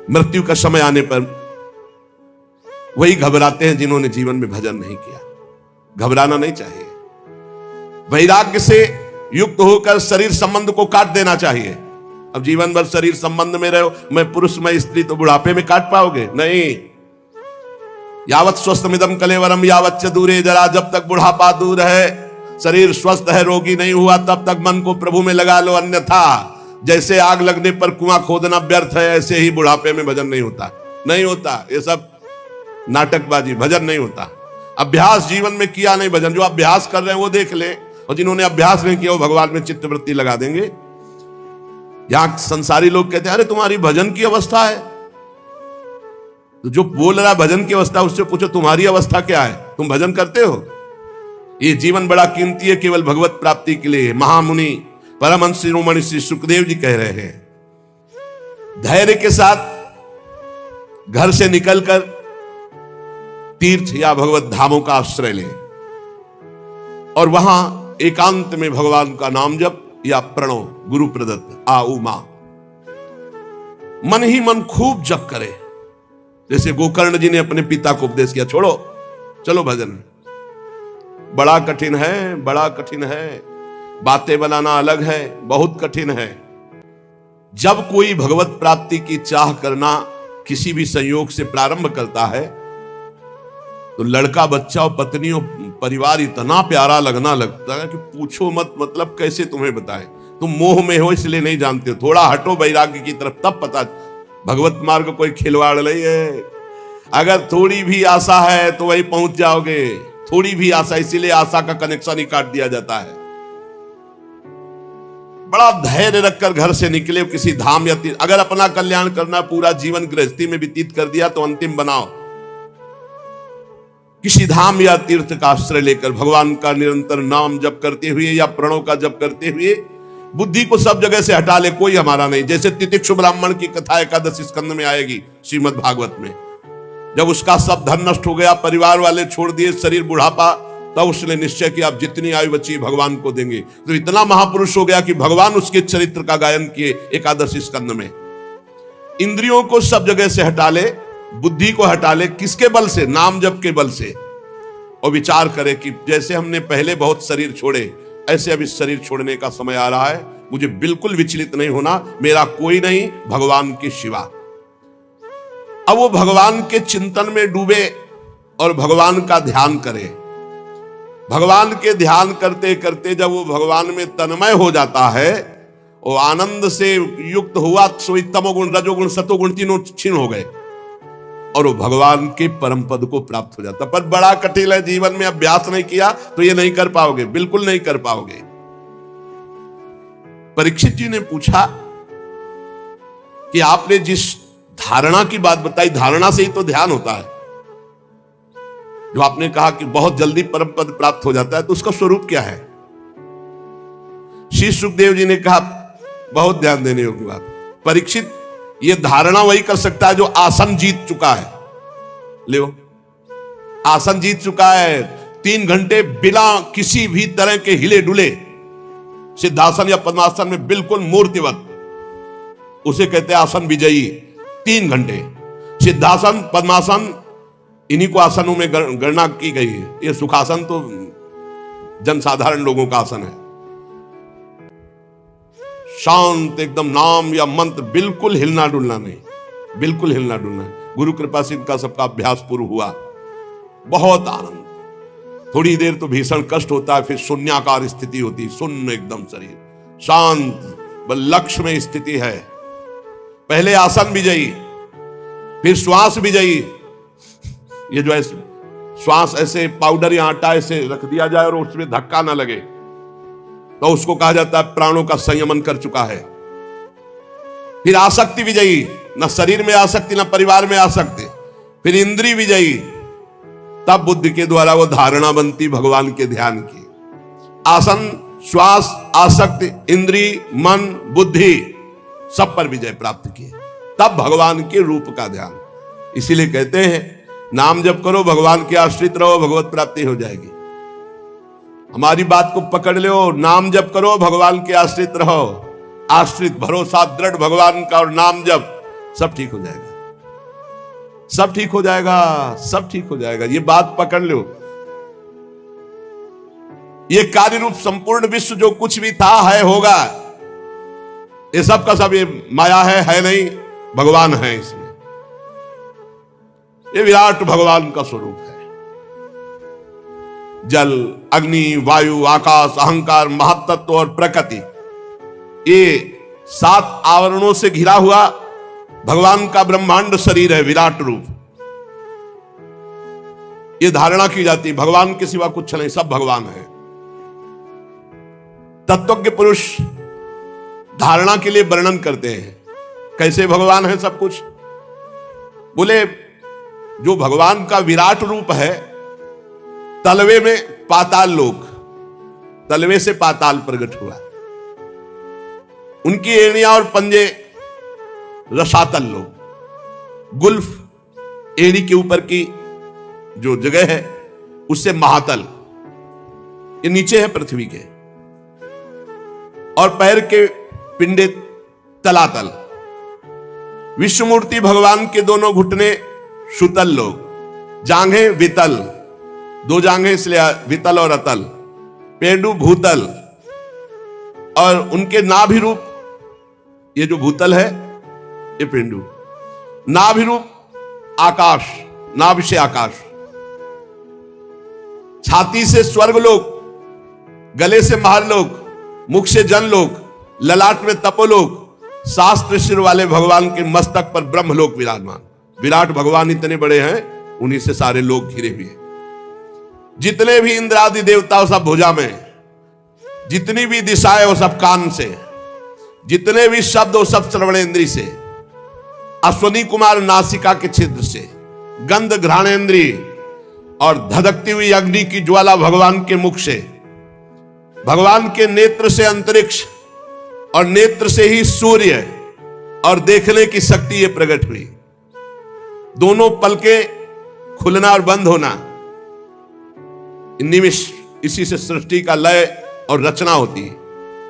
मृत्यु का समय आने पर वही घबराते हैं जिन्होंने जीवन में भजन नहीं किया। घबराना नहीं चाहिए, वैराग्य से युक्त होकर शरीर संबंध को काट देना चाहिए। अब जीवन भर शरीर संबंध में रहो, मैं पुरुष मैं स्त्री, तो बुढ़ापे में काट पाओगे नहीं। यावत स्वस्थमिदम कलेवरम यावत च दूरे जरा, जब तक बुढ़ापा दूर है, शरीर स्वस्थ है, रोगी नहीं हुआ, तब तक मन को प्रभु में लगा लो। अन्यथा जैसे आग लगने पर कुआं खोदना व्यर्थ है, ऐसे ही बुढ़ापे में भजन नहीं होता। नहीं होता, ये सब नाटकबाजी, भजन नहीं होता। अभ्यास जीवन में किया नहीं भजन, जो अभ्यास कर रहे हैं वो देख ले, और जिन्होंने अभ्यास नहीं किया वो भगवान में चित्तवृत्ति लगा देंगे। यहां संसारी लोग कहते हैं अरे तुम्हारी भजन की अवस्था है, तो जो बोल रहा भजन की अवस्था उससे पूछो तुम्हारी अवस्था क्या है, तुम भजन करते हो? ये जीवन बड़ा कीमती है, केवल भगवत प्राप्ति के लिए। महामुनि परमहंस शिरोमणि श्री सुखदेव जी कह रहे हैं, धैर्य के साथ घर से निकलकर तीर्थ या भगवत धामों का आश्रय लें और वहां एकांत में भगवान का नाम जप या प्रणव गुरु प्रदत्त आ उमा मन ही मन खूब जप करे। जैसे गोकर्ण जी ने अपने पिता को उपदेश किया, छोड़ो चलो भजन। बड़ा कठिन है, बड़ा कठिन है, बातें बनाना अलग है, बहुत कठिन है। जब कोई भगवत प्राप्ति की चाह करना किसी भी संयोग से प्रारंभ करता है तो लड़का बच्चा और पत्नी और परिवार इतना प्यारा लगना लगता है कि पूछो मत। मतलब कैसे तुम्हें बताएं, तुम मोह में हो इसलिए नहीं जानते हो। थोड़ा हटो वैराग्य की तरफ, तब पता भगवत मार्ग कोई खिलवाड़ नहीं है। अगर थोड़ी भी आशा है तो वही पहुंच जाओगे, थोड़ी भी आशा, इसीलिए आशा का कनेक्शन ही काट दिया जाता है। बड़ा धैर्य रखकर घर से निकले किसी धाम या तीर्थ। अगर अपना कल्याण करना, पूरा जीवन गृहस्थी में व्यतीत कर दिया तो अंतिम बनाओ, किसी धाम या तीर्थ का आश्रय लेकर भगवान का निरंतर नाम जप करते हुए या प्रणव का जप करते हुए बुद्धि को सब जगह से हटा ले, कोई हमारा नहीं। जैसे तितिक्षु ब्राह्मण की कथा 11 स्कंद में आएगी श्रीमद् भागवत में। जब उसका सब धन नष्ट हो गया, परिवार वाले छोड़ दिए, शरीर बुढ़ापा, तब उसने निश्चय किया अब जितनी आयु बची भगवान को देंगे। तो इतना महापुरुष हो गया कि भगवान उसके चरित्र का गायन किए 11 स्कंद में। इंद्रियों को सब जगह से हटा ले, बुद्धि को हटा ले, किसके बल से? नाम जप के बल से। और विचार करे कि जैसे हमने पहले बहुत शरीर छोड़े, ऐसे अब इस शरीर छोड़ने का समय आ रहा है, मुझे बिल्कुल विचलित नहीं होना, मेरा कोई नहीं भगवान के सिवा। अब वो भगवान के चिंतन में डूबे और भगवान का ध्यान करे। भगवान के ध्यान करते करते जब वो भगवान में तन्मय हो जाता है, वो आनंद से युक्त हुआ, सोई तमोगुण रजोगुण सतोगुण तीनों क्षीण हो गए और वो भगवान के परम पद को प्राप्त हो जाता। पर बड़ा कठिन है, जीवन में अभ्यास नहीं किया तो ये नहीं कर पाओगे, बिल्कुल नहीं कर पाओगे। परीक्षित जी ने पूछा कि आपने जिस धारणा की बात बताई, धारणा से ही तो ध्यान होता है। जो आपने कहा कि बहुत जल्दी परम पद प्राप्त हो जाता है, तो उसका स्वरूप क्या है? श्री सुखदेव जी ने कहा बहुत ध्यान देने योग्य बात, परीक्षित ये धारणा वही कर सकता है जो आसन जीत चुका है। ले आसन जीत चुका है, 3 घंटे बिना किसी भी तरह के हिले डुले सिद्धासन या पद्मासन में बिल्कुल मूर्तिवत, उसे कहते हैं आसन विजयी। 3 घंटे सिद्धासन पद्मासन, इन्हीं को आसनों में गणना की गई है। ये सुखासन तो जनसाधारण लोगों का आसन है। शांत एकदम, नाम या मंत्र, बिल्कुल हिलना डुलना नहीं, बिल्कुल हिलना डुलना। गुरु कृपा से इनका सबका अभ्यास पूर्ण हुआ, बहुत आनंद। थोड़ी देर तो भीषण कष्ट होता है, फिर शून्याकार स्थिति होती, शून्य एकदम शरीर शांत, लक्ष्य में स्थिति है। पहले आसन विजयी, फिर श्वास विजयी। ये जो है श्वास ऐसे पाउडर या आटा ऐसे रख दिया जाए और उसमें धक्का ना लगे, तो उसको कहा जाता है प्राणों का संयमन कर चुका है। फिर आसक्ति विजयी, न शरीर में आसक्ति न परिवार में आसक्ति। फिर इंद्रिय विजयी, तब बुद्धि के द्वारा वो धारणा बनती भगवान के ध्यान की। आसन, श्वास, आसक्ति, इंद्रिय, मन, बुद्धि, सब पर विजय प्राप्त किए, तब भगवान के रूप का ध्यान। इसीलिए कहते हैं नाम जप करो, भगवान के आश्रित रहो, भगवत प्राप्ति हो जाएगी। हमारी बात को पकड़ लो, नाम जप करो, भगवान के आश्रित रहो, आश्रित भरोसा दृढ़ भगवान का और नाम जप, सब ठीक हो जाएगा। सब ठीक हो जाएगा, सब ठीक हो जाएगा। ये बात पकड़ लो। ये कार्य रूप संपूर्ण विश्व जो कुछ भी था, है, होगा, ये सब का सब ये माया है नहीं, भगवान है इसमें। ये विराट भगवान का स्वरूप है। जल, अग्नि, वायु, आकाश, अहंकार, महातत्व और प्रकृति, ये 7 आवरणों से घिरा हुआ भगवान का ब्रह्मांड शरीर है, विराट रूप। ये धारणा की जाती है भगवान के सिवा कुछ नहीं, सब भगवान है। तत्वज्ञ पुरुष धारणा के लिए वर्णन करते हैं, कैसे भगवान है सब कुछ। बोले जो भगवान का विराट रूप है, तलवे में पाताल लोक, तलवे से पाताल प्रकट हुआ, उनकी एड़ियां और पंजे रसातल लोक, गुल्फ एड़ी के ऊपर की जो जगह है उससे महातल, ये नीचे है पृथ्वी के, और पैर के पिंडे तलातल। विश्वमूर्ति भगवान के दोनों घुटने सुतल लोक, जांघें वितल, 2 जांघें इसलिए वितल और अतल, पेंडु भूतल, और उनके नाभि रूप, ये जो भूतल है ये पेंडु, नाभि रूप आकाश, नाभि से आकाश, छाती से स्वर्गलोक, गले से महरलोक, मुख से जनलोक, ललाट में तपोलोक, शास्त्र सिर वाले भगवान के मस्तक पर ब्रह्मलोक विराजमान। विराट भगवान इतने बड़े हैं, उन्हीं से सारे लोग घिरे हुए हैं। जितने भी इंद्र आदि देवता सब भुजा में, जितनी भी दिशाएं वो सब कान से, जितने भी शब्द वो सब श्रवणेंद्री से, अश्वनी कुमार नासिका के छिद्र से, गंध घ्राणेंद्री और धधकती हुई अग्नि की ज्वाला भगवान के मुख से, भगवान के नेत्र से अंतरिक्ष और नेत्र से ही सूर्य और देखने की शक्ति ये प्रकट हुई। दोनों पलके खुलना और बंद होना, निमिष, इसी से सृष्टि का लय और रचना होती है,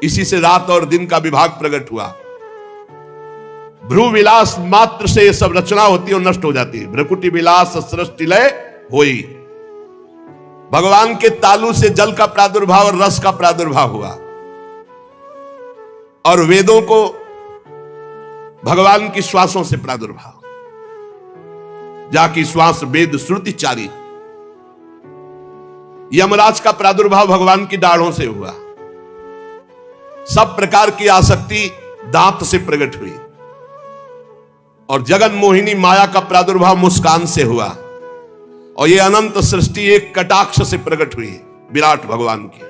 इसी से रात और दिन का विभाग प्रकट हुआ। भ्रू विलास मात्र से ये सब रचना होती है और नष्ट हो जाती है। भ्रकुटी विलास सृष्टि लय होई। भगवान के तालु से जल का प्रादुर्भाव और रस का प्रादुर्भाव हुआ, और वेदों को भगवान की श्वासों से प्रादुर्भाव, जाकी श्वास वेद श्रुति चारी। यमराज का प्रादुर्भाव भगवान की दाढ़ों से हुआ। सब प्रकार की आसक्ति दांत से प्रकट हुई, और जगन मोहिनी माया का प्रादुर्भाव मुस्कान से हुआ, और ये अनंत सृष्टि एक कटाक्ष से प्रकट हुई विराट भगवान की।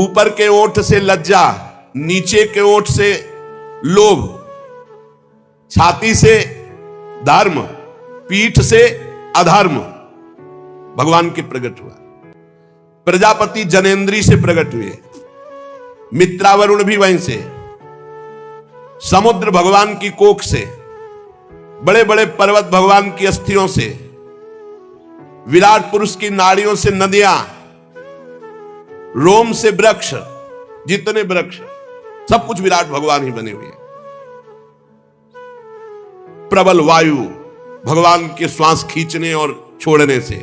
ऊपर के ओठ से लज्जा, नीचे के ओठ से लोभ, छाती से धर्म, पीठ से अधर्म भगवान के प्रकट हुआ। प्रजापति जनेन्द्री से प्रकट हुए, मित्रावरुण भी वहीं से, समुद्र भगवान की कोख से, बड़े बड़े पर्वत भगवान की अस्थियों से, विराट पुरुष की नाड़ियों से नदियां, रोम से वृक्ष, जितने वृक्ष सब कुछ विराट भगवान ही बने हुए हैं। प्रबल वायु भगवान के श्वास खींचने और छोड़ने से,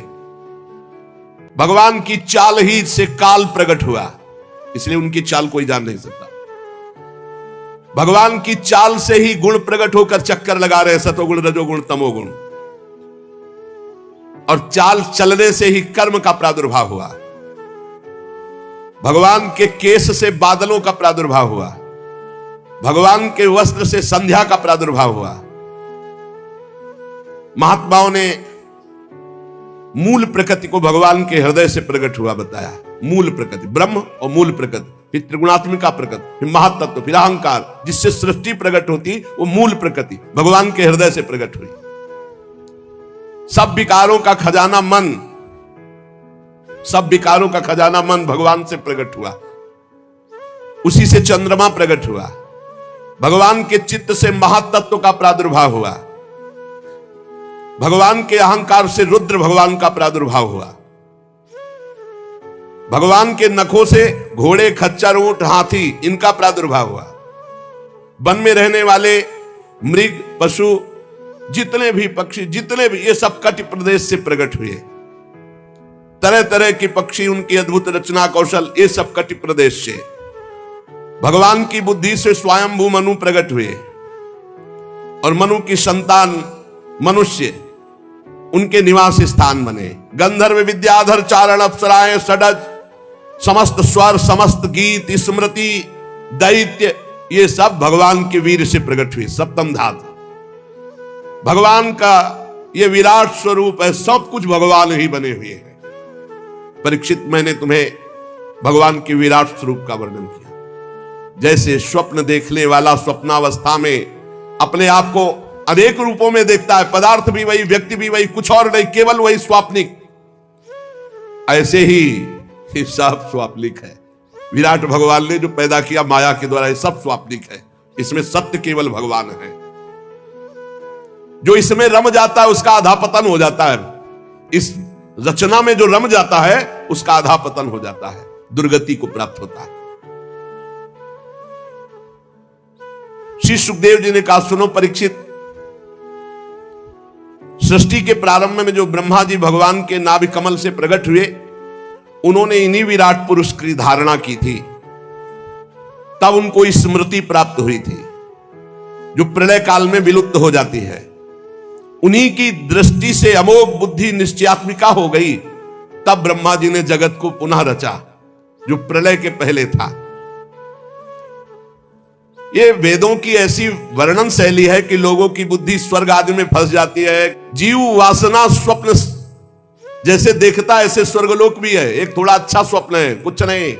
भगवान की चाल ही से काल प्रकट हुआ, इसलिए उनकी चाल कोई जान नहीं सकता। भगवान की चाल से ही गुण प्रकट होकर चक्कर लगा रहे, सतोगुण रजोगुण तमोगुण, और चाल चलने से ही कर्म का प्रादुर्भाव हुआ। भगवान के केश से बादलों का प्रादुर्भाव हुआ, भगवान के वस्त्र से संध्या का प्रादुर्भाव हुआ। महात्माओं ने मूल प्रकृति को भगवान के हृदय से प्रकट हुआ बताया। मूल प्रकृति ब्रह्म और मूल प्रकृति, फिर त्रिगुणात्मिका प्रकृति, फिर महातत्व, फिर अहंकार, जिससे सृष्टि प्रकट होती वो मूल प्रकृति भगवान के हृदय से प्रकट हुई। सब विकारों का खजाना मन, सब विकारों का खजाना मन भगवान से प्रकट हुआ, उसी से चंद्रमा प्रकट हुआ। भगवान के चित्त से महातत्व का प्रादुर्भाव हुआ, भगवान के अहंकार से रुद्र भगवान का प्रादुर्भाव हुआ। भगवान के नखों से घोड़े, खच्चर, ऊंट, हाथी, इनका प्रादुर्भाव हुआ। वन में रहने वाले मृग, पशु, जितने भी पक्षी, जितने भी, ये सब कटि प्रदेश से प्रकट हुए। तरह तरह के पक्षी, उनकी अद्भुत रचना कौशल, ये सब कटि प्रदेश से। भगवान की बुद्धि से स्वयंभू मनु प्रकट हुए और मनु की संतान मनुष्य उनके निवास स्थान बने। गंधर्व विद्याधर चारण अप्सराएं षडज, समस्त स्वर, समस्त गीत, स्मृति, दैत्य, ये सब भगवान के वीर से प्रकट हुए। सप्तम धातु भगवान का ये विराट स्वरूप है, सब कुछ भगवान ही बने हुए हैं। परीक्षित, मैंने तुम्हें भगवान के विराट स्वरूप का वर्णन किया। जैसे स्वप्न देखने वाला स्वप्नावस्था में अपने आप को अनेक रूपों में देखता है, पदार्थ भी वही, व्यक्ति भी वही, कुछ और नहीं, केवल वही स्वाप्निक, ऐसे ही सब स्वाप्निक है। विराट भगवान ने जो पैदा किया माया के द्वारा, ये सब स्वाप्निक है। इसमें सत्य केवल भगवान है। जो इसमें रम जाता है उसका आधा पतन हो जाता है। इस रचना में जो रम जाता है उसका आधा पतन हो जाता है, दुर्गति को प्राप्त होता है। श्री सुखदेव जी ने कहा, सुनो परीक्षित, सृष्टि के प्रारंभ में जो ब्रह्मा जी भगवान के नाभि कमल से प्रकट हुए, उन्होंने इन्हीं विराट पुरुष की धारणा की थी। तब उनको स्मृति प्राप्त हुई थी जो प्रलय काल में विलुप्त हो जाती है। उन्हीं की दृष्टि से अमोघ बुद्धि निश्चयात्मिका हो गई। तब ब्रह्मा जी ने जगत को पुनः रचा जो प्रलय के पहले था। ये वेदों की ऐसी वर्णन शैली है कि लोगों की बुद्धि स्वर्ग आदि में फंस जाती है। जीव वासना स्वप्न जैसे देखता है ऐसे स्वर्गलोक भी है, एक थोड़ा अच्छा स्वप्न है, कुछ नहीं।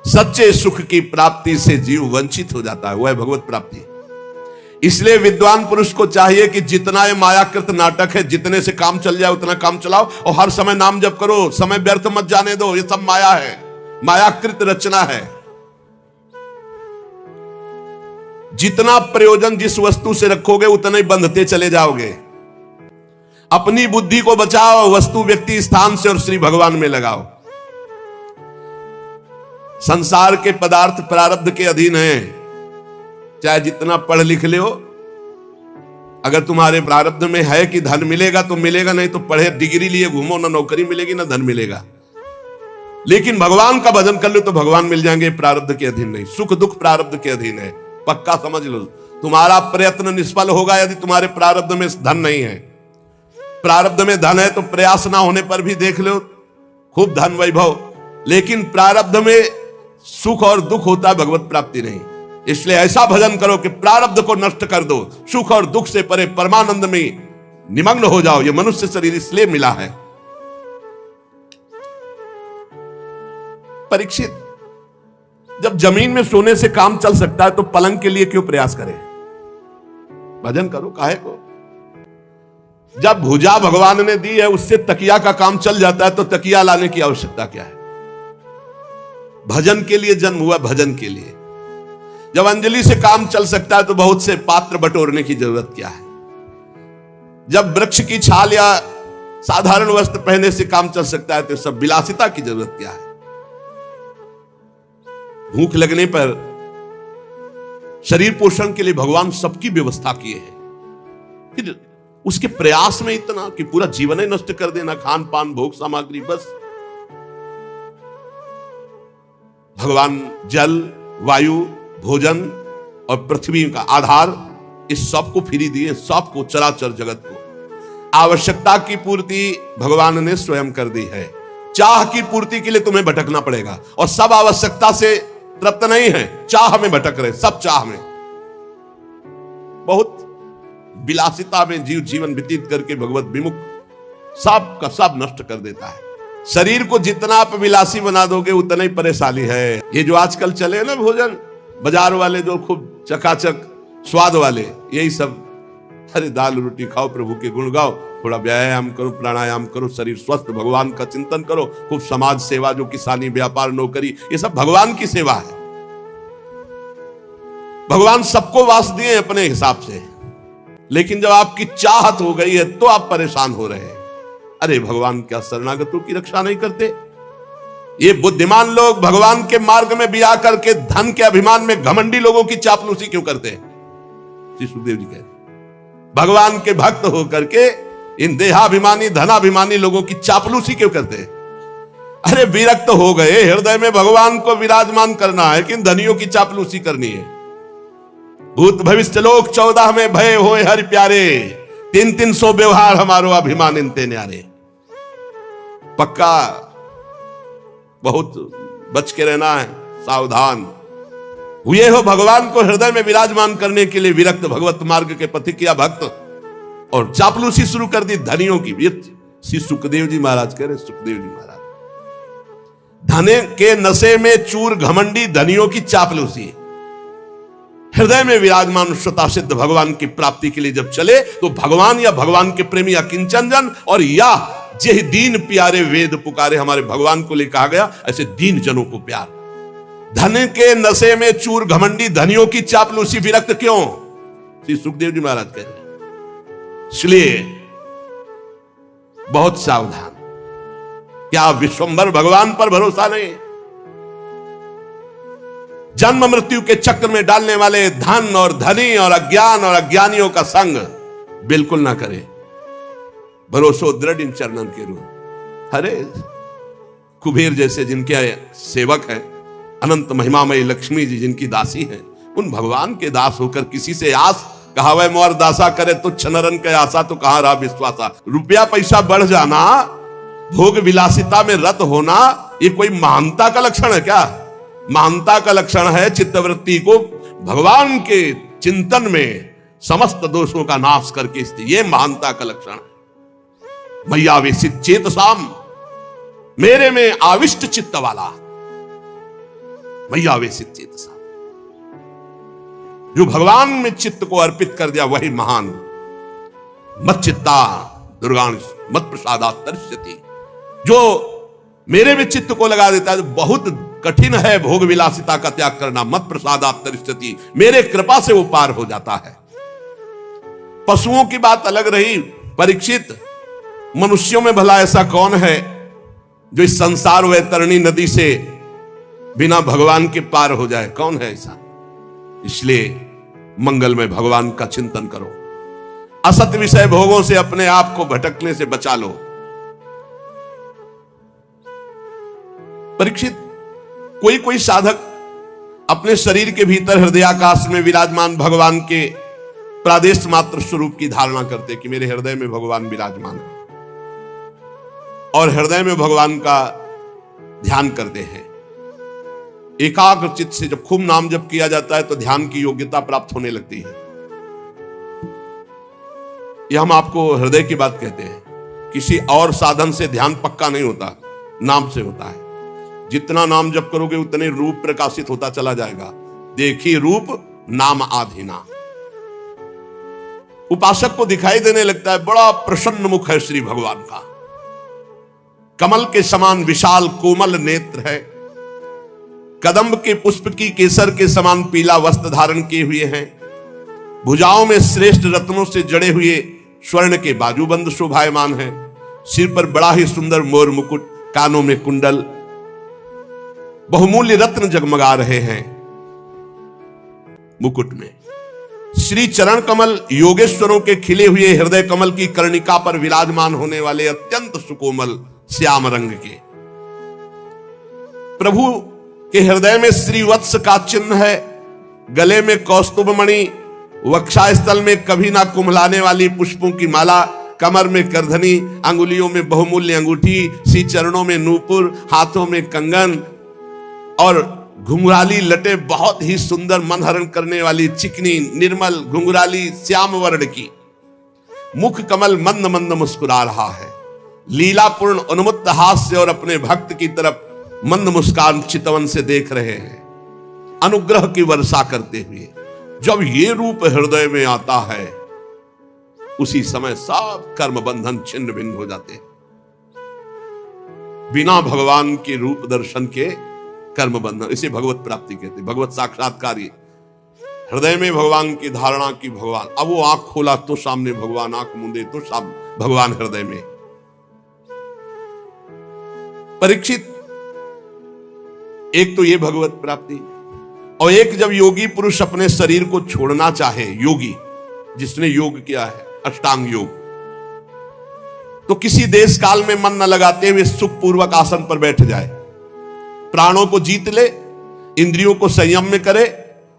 सच्चे सुख की प्राप्ति से जीव वंचित हो जाता है, वह है भगवत प्राप्ति। इसलिए विद्वान पुरुष को चाहिए कि जितना ये मायाकृत नाटक है, जितने से काम चल जाए उतना काम चलाओ और हर समय नाम जप करो, समय व्यर्थ मत जाने दो। ये सब माया है, मायाकृत रचना है। जितना प्रयोजन जिस वस्तु से रखोगे उतना ही बंधते चले जाओगे। अपनी बुद्धि को बचाओ, वस्तु व्यक्ति स्थान से और श्री भगवान में लगाओ। संसार के पदार्थ प्रारब्ध के अधीन हैं। चाहे जितना पढ़ लिख ले हो, अगर तुम्हारे प्रारब्ध में है कि धन मिलेगा तो मिलेगा, नहीं तो पढ़े डिग्री लिए घूमो, ना नौकरी मिलेगी ना धन मिलेगा। लेकिन भगवान का भजन कर लो तो भगवान मिल जाएंगे। प्रारब्ध के अधीन नहीं, सुख दुख प्रारब्ध के अधीन है, पक्का समझ लो। तुम्हारा प्रयत्न निष्फल होगा यदि तुम्हारे प्रारब्ध में धन नहीं है। प्रारब्ध में धन है तो प्रयास ना होने पर भी देख लो खूब धन वैभव, लेकिन प्रारब्ध में सुख और दुख होता है, भगवत प्राप्ति नहीं। इसलिए ऐसा भजन करो कि प्रारब्ध को नष्ट कर दो, सुख और दुख से परे परमानंद में निमग्न हो जाओ। ये मनुष्य शरीर इसलिए मिला है। परीक्षित, जब जमीन में सोने से काम चल सकता है तो पलंग के लिए क्यों प्रयास करें? भजन करो, काहे को? जब भुजा भगवान ने दी है उससे तकिया का काम चल जाता है तो तकिया लाने की आवश्यकता क्या है? भजन के लिए जन्म हुआ, भजन के लिए। जब अंजलि से काम चल सकता है तो बहुत से पात्र बटोरने की जरूरत क्या है? जब वृक्ष की छाल या साधारण वस्त्र पहनने से काम चल सकता है तो सब विलासिता की जरूरत क्या है? भूख लगने पर शरीर पोषण के लिए भगवान सबकी व्यवस्था किए हैं, फिर उसके प्रयास में इतना कि पूरा जीवन ही नष्ट कर देना, खान पान भोग सामग्री, बस। भगवान जल, वायु, भोजन और पृथ्वी का आधार, इस सब को फ्री दिए, सबको, चराचर जगत को। आवश्यकता की पूर्ति भगवान ने स्वयं कर दी है। चाह की पूर्ति के लिए तुम्हें भटकना पड़ेगा और सब आवश्यकता से तृप्त नहीं है, चाह में भटक रहे, सब चाह में। बहुत विलासिता में जीव जीवन व्यतीत करके भगवत विमुख सब का सब नष्ट कर देता है। शरीर को जितना आप विलासी बना दोगे उतना ही परेशानी है। ये जो आजकल चले ना भोजन बाजार वाले, जो खूब चकाचक स्वाद वाले, यही सब, अरे दाल रोटी खाओ, प्रभु के गुण गाओ, थोड़ा व्यायाम करो, प्राणायाम करो, शरीर स्वस्थ, भगवान का चिंतन करो, खूब समाज सेवा, जो किसानी, व्यापार, नौकरी, ये सब भगवान की सेवा है। भगवान सबको वास दिए अपने हिसाब से, लेकिन जब आपकी चाहत हो गई है तो आप परेशान हो रहे हैं। अरे भगवान क्या शरणागतों की रक्षा नहीं करते? ये बुद्धिमान लोग भगवान के मार्ग में बिया करके धन के अभिमान में घमंडी लोगों की चापलूसी क्यों करते हैं? श्री सुखदेव जी कह रहे भगवान के भक्त होकर के इन देहाभिमानी धनाभिमानी लोगों की चापलूसी क्यों करते हैं? अरे विरक्त हो गए, हृदय में भगवान को विराजमान करना है कि धनियों की चापलूसी करनी है। भूत भविष्य लोक 14 में भय होए हरि प्यारे, 300 व्यवहार हमारो अभिमान इनते न्यारे। पक्का बहुत बच के रहना है, सावधान हुए हो। भगवान को हृदय में विराजमान करने के लिए विरक्त भगवत मार्ग के पथिक किया भक्त, और चापलूसी शुरू कर दी धनियों की। श्री सुखदेव जी महाराज कह रहे, सुखदेव जी महाराज, धने के नशे में चूर घमंडी धनियों की चापलूसी। हृदय में विराजमान श्रोता सिद्ध भगवान की प्राप्ति के लिए जब चले तो भगवान या भगवान के प्रेमी या किंचन जन और या जे दीन प्यारे वेद पुकारे, हमारे भगवान को लिए कहा गया ऐसे दीन जनों को प्यार। धन के नशे में चूर घमंडी धनियों की चापलूसी, विरक्त क्यों? श्री सुखदेव जी महाराज कह रहे हैं। इसलिए बहुत सावधान। क्या विश्वंभर भगवान पर भरोसा नहीं? जन्म मृत्यु के चक्र में डालने वाले धन और धनी और अज्ञान और अज्ञानियों का संग बिल्कुल ना करें। भरोसो दृढ़ इन चरणन के रूप। अरे कुबेर जैसे जिनके सेवक हैं, अनंत महिमामयी लक्ष्मी जी जिनकी दासी हैं, उन भगवान के दास होकर किसी से आस कहावे मोर दासा करे तुच्छ नरन के आशा तो कहां रहा विश्वासा। रुपया पैसा बढ़ जाना, भोग विलासिता में रत होना, ये कोई महानता का लक्षण है क्या? महानता का लक्षण है चित्तवृत्ति को भगवान के चिंतन में समस्त दोषों का नाश करके, ये महानता का लक्षण है। मय्यावेशित चेतसाम, मेरे में आविष्ट चित्त वाला, मय्यावेशित चेतसाम, जो भगवान में चित्त को अर्पित कर दिया वही महान। मत चित्ता दुर्गांश मत प्रसादात् तरिष्यति, जो मेरे में चित्त को लगा देता है। बहुत कठिन है भोग विलासिता का त्याग करना। मत प्रसादात् तरिष्यति, मेरे कृपा से वो पार हो जाता है। पशुओं की बात अलग रही। परीक्षित, मनुष्यों में भला ऐसा कौन है जो इस संसार वैतरणी नदी से बिना भगवान के पार हो जाए? कौन है ऐसा? इसलिए मंगल में भगवान का चिंतन करो। असत विषय भोगों से अपने आप को भटकने से बचा लो। परीक्षित, कोई कोई साधक अपने शरीर के भीतर हृदयाकाश में विराजमान भगवान के प्रादेश मात्र स्वरूप की धारणा करते कि मेरे हृदय में भगवान विराजमान है, और हृदय में भगवान का ध्यान करते हैं। एकाग्र चित्त से जब खूब नाम जप किया जाता है तो ध्यान की योग्यता प्राप्त होने लगती है। यह हम आपको हृदय की बात कहते हैं। किसी और साधन से ध्यान पक्का नहीं होता, नाम से होता है। जितना नाम जप करोगे उतने रूप प्रकाशित होता चला जाएगा। देखी रूप नाम आधीना। उपासक को दिखाई देने लगता है बड़ा प्रसन्न मुख है श्री भगवान का, कमल के समान विशाल कोमल नेत्र है, कदम्ब के पुष्प की केसर के समान पीला वस्त्र धारण किए हुए हैं, भुजाओं में श्रेष्ठ रत्नों से जड़े हुए स्वर्ण के बाजूबंद शोभायमान है, सिर पर बड़ा ही सुंदर मोर मुकुट, कानों में कुंडल, बहुमूल्य रत्न जगमगा रहे हैं मुकुट में। श्री चरण कमल योगेश्वरों के खिले हुए हृदय कमल की कर्णिका पर विराजमान होने वाले अत्यंत सुकोमल श्याम रंग के प्रभु के हृदय में श्रीवत्स का चिन्ह है, गले में कौस्तुभ मणि, वक्षास्थल में कभी ना कुम्हलाने वाली पुष्पों की माला, कमर में करधनी, अंगुलियों में बहुमूल्य अंगूठी, श्री चरणों में नूपुर, हाथों में कंगन और घुंघराली लटे बहुत ही सुंदर मन हरण करने वाली चिकनी निर्मल घुंघराली श्याम वर्ण की। मुख कमल मंद मंद मुस्कुरा रहा है, लीलापूर्ण उन्मुक्त हास्य और अपने भक्त की तरफ मंद मुस्कान चितवन से देख रहे हैं, अनुग्रह की वर्षा करते हुए। जब ये रूप हृदय में आता है उसी समय सब कर्म बंधन छिन्न भिन्न हो जाते हैं। बिना भगवान के रूप दर्शन के कर्म बंधन, इसे भगवत प्राप्ति कहते हैं, भगवत साक्षात्कार। हृदय में भगवान की धारणा की भगवान, अब वो आंख खोला तो सामने भगवान, आंख मूंदे तो सामने भगवान हृदय में। परीक्षित, एक तो ये भगवत प्राप्ति, और एक जब योगी पुरुष अपने शरीर को छोड़ना चाहे, योगी जिसने योग किया है, अष्टांग योग। तो किसी देश काल में मन न लगाते हुए सुखपूर्वक आसन पर बैठ जाए, प्राणों को जीत ले, इंद्रियों को संयम में करे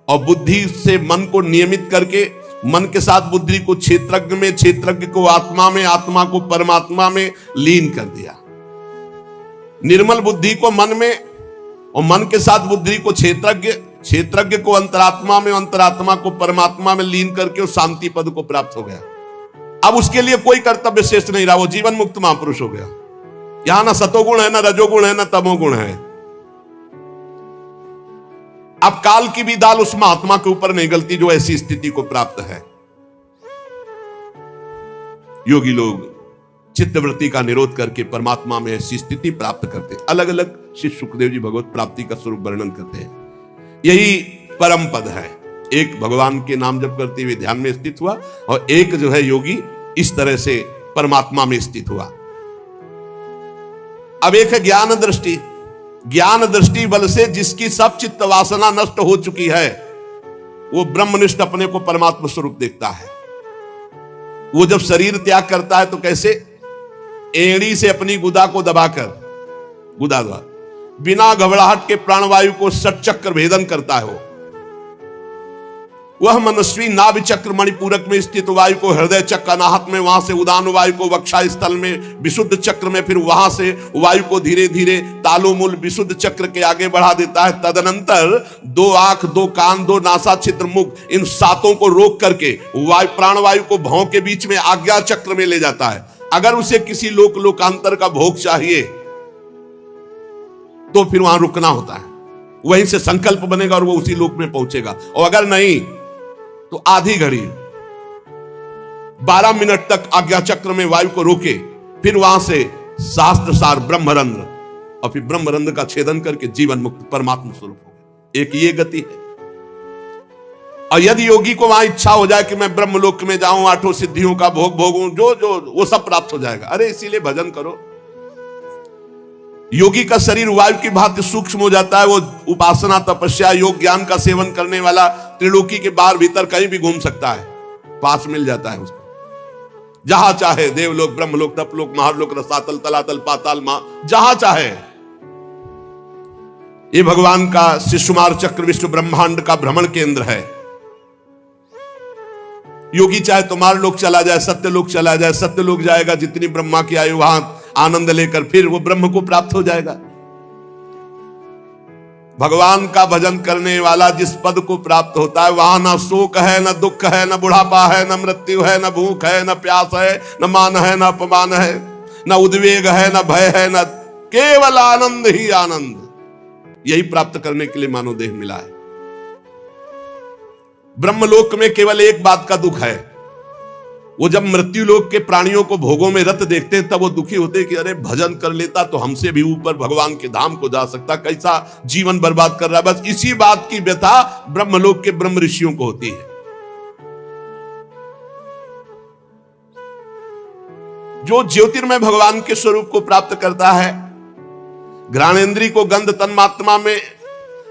और बुद्धि से मन को नियमित करके मन के साथ बुद्धि को क्षेत्रज्ञ में, क्षेत्रज्ञ को आत्मा में, आत्मा को परमात्मा में लीन कर दिया। निर्मल बुद्धि को मन में और मन के साथ बुद्धि को क्षेत्रज्ञ, क्षेत्रज्ञ को अंतरात्मा में, अंतरात्मा को परमात्मा में लीन करके उस शांति पद को प्राप्त हो गया। अब उसके लिए कोई कर्तव्य शेष नहीं रहा, वो जीवन मुक्त महापुरुष हो गया। यहां ना सतोगुण है, ना रजोगुण है, ना तमोगुण है। अब काल की भी दाल उस महात्मा के ऊपर नहीं गलती जो ऐसी स्थिति को प्राप्त है। योगी लोग चित्तवृत्ति का निरोध करके परमात्मा में ऐसी स्थिति प्राप्त करते हैं। अलग अलग श्री सुखदेव जी भगवत प्राप्ति का स्वरूप वर्णन करते हैं। यही परम पद है। एक भगवान के नाम जप करते हुए ध्यान में स्थित हुआ और एक जो है योगी इस तरह से परमात्मा में स्थित हुआ। अब एक है ज्ञान दृष्टि। ज्ञान दृष्टि बल से जिसकी सब चित्त वासना नष्ट हो चुकी है, वो ब्रह्मनिष्ठ अपने को परमात्मा स्वरूप देखता है। वो जब शरीर त्याग करता है तो कैसे, एड़ी से अपनी गुदा को दबाकर, गुदा बिना घबराहट के प्राणवायु को षटचक्र भेदन करता है। वह मनस्वी नाभि चक्र मणिपूरक में स्थित वायु को हृदय चक्र अनाहत में, वहां से उदान वायु को वक्षा स्थल में विशुद्ध चक्र में, फिर वहां से वायु को धीरे धीरे तालुमूल विशुद्ध चक्र के आगे बढ़ा देता है। तदनंतर दो आंख, दो कान, दो नासा, छिद्र, मुख, इन सातों को रोक करके वायु प्राणवायु को भौं के बीच में आज्ञा चक्र में ले जाता है। अगर उसे किसी लोकांतर का भोग चाहिए तो फिर वहां रुकना होता है, वहीं से संकल्प बनेगा और वो उसी लोक में पहुंचेगा। और अगर नहीं तो आधी घड़ी 12 मिनट तक आज्ञा चक्र में वायु को रोके, फिर वहां से शास्त्र सार ब्रह्मरंध्र और फिर ब्रह्मरंध्र का छेदन करके जीवन मुक्त परमात्मा स्वरूप हो गए। एक ये गति है। और यदि योगी को वहां इच्छा हो जाए कि मैं ब्रह्मलोक में जाऊं, 8 सिद्धियों का भोग भोगूं, जो वो सब प्राप्त हो जाएगा। अरे इसीलिए भजन करो। योगी का शरीर वायु की भांति सूक्ष्म हो जाता है। वो उपासना, तपस्या, योग, ज्ञान का सेवन करने वाला त्रिलोकी के बाहर भीतर कहीं भी घूम सकता है, पास मिल जाता है उसको। जहां चाहे, देवलोक, ब्रह्मलोक, तपलोक, महारलोक, रसातल, तलातल, पाताल, जहां चाहे। ये भगवान का शिशुमार चक्र विश्व ब्रह्मांड का भ्रमण केंद्र है। योगी चाहे तो मारलोक चला जाए, सत्यलोक चला जाए, सत्यलोक जाएगा, जितनी ब्रह्मा की आयु वहां आनंद लेकर फिर वो ब्रह्म को प्राप्त हो जाएगा। भगवान का भजन करने वाला जिस पद को प्राप्त होता है, वहां ना शोक है, ना दुख है, ना बुढ़ापा है, ना मृत्यु है, ना भूख है, ना प्यास है, ना मान है, ना अपमान है, ना उद्वेग है, ना भय है, ना केवल आनंद ही आनंद। यही प्राप्त करने के लिए मानव देह मिला है। ब्रह्मलोक में केवल एक बात का दुख है, वो जब मृत्यु लोक के प्राणियों को भोगों में रत देखते हैं तब वो दुखी होते हैं कि अरे भजन कर लेता तो हमसे भी ऊपर भगवान के धाम को जा सकता, कैसा जीवन बर्बाद कर रहा है। बस इसी बात की व्यथा ब्रह्मलोक के ब्रह्म ऋषियों को होती है। जो ज्योतिर्मय भगवान के स्वरूप को प्राप्त करता है, घ्राणेन्द्रिय को गंध तन्मात्रा में,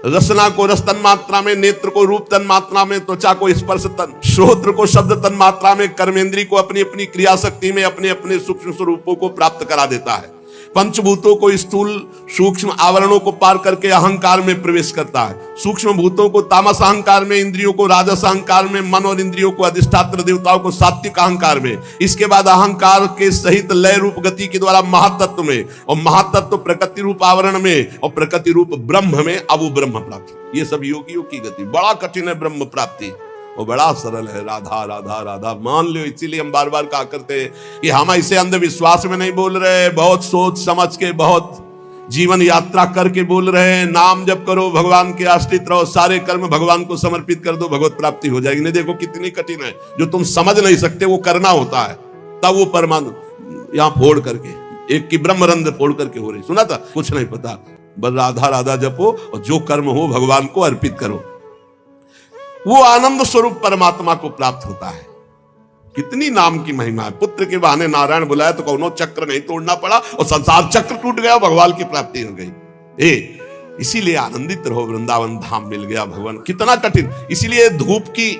रसना को रस तन मात्रा में, नेत्र को रूप तन मात्रा में, त्वचा को स्पर्श तन, श्रोत्र को शब्द तन मात्रा में, कर्मेंद्रिय को अपनी अपनी क्रिया शक्ति में अपने अपने सूक्ष्म स्वरूपों को प्राप्त करा देता है। पंचभूतों को स्थूल सूक्ष्म आवरणों को पार करके अहंकार में प्रवेश करता है। सूक्ष्म भूतों को तामस अहंकार में, इंद्रियों को राजस अहंकार में, मन और इंद्रियों को अधिष्ठात्र देवताओं को सात्विक अहंकार में, इसके बाद अहंकार के सहित लय रूप गति के द्वारा महातत्व में, और महातत्व प्रकृति रूप आवरण में, और प्रकृति रूप ब्रह्म में। अब वो ब्रह्म प्राप्ति, ये सब योगियों की गति। बड़ा कठिन है ब्रह्म प्राप्ति, वो बड़ा सरल है। राधा राधा राधा मान लो। इसीलिए हम बार बार कहा करते हैं कि हम इसे अंधविश्वास में नहीं बोल रहे, बहुत सोच समझ के, बहुत जीवन यात्रा करके बोल रहे हैं। नाम जप करो, भगवान के आश्रित रहो, सारे कर्म भगवान को समर्पित कर दो, भगवत प्राप्ति हो जाएगी। नहीं देखो कितनी कठिन है, जो तुम समझ नहीं सकते वो करना होता है। तब वो परमाणु यहां फोड़ करके, एक की ब्रह्मरंध्र फोड़ करके हो रही, सुना था? कुछ नहीं पता, बस राधा राधा जपो और जो कर्म हो भगवान को अर्पित करो। वो आनंद स्वरूप परमात्मा को प्राप्त होता है। कितनी नाम की महिमा है। पुत्र के बहाने नारायण बुलाया तो कौनो चक्र नहीं तोड़ना पड़ा और संसार चक्र टूट गया, भगवान की प्राप्ति हो गई। इसीलिए आनंदित रहो, वृंदावन धाम मिल गया भगवान। कितना कठिन। इसीलिए धूप की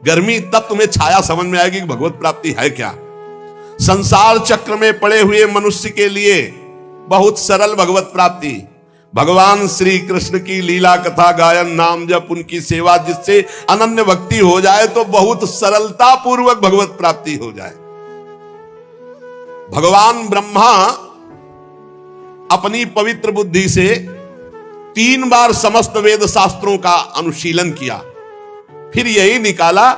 गर्मी तब तुम्हें छाया समझ में आएगी कि भगवत प्राप्ति है क्या। संसार चक्र में पड़े हुए मनुष्य के लिए बहुत सरल भगवत प्राप्ति, भगवान श्री कृष्ण की लीला कथा गायन नाम जप उनकी सेवा, जिससे अनन्य भक्ति हो जाए तो बहुत सरलता पूर्वक भगवत प्राप्ति हो जाए। भगवान ब्रह्मा अपनी पवित्र बुद्धि से 3 बार समस्त वेद शास्त्रों का अनुशीलन किया, फिर यही निकाला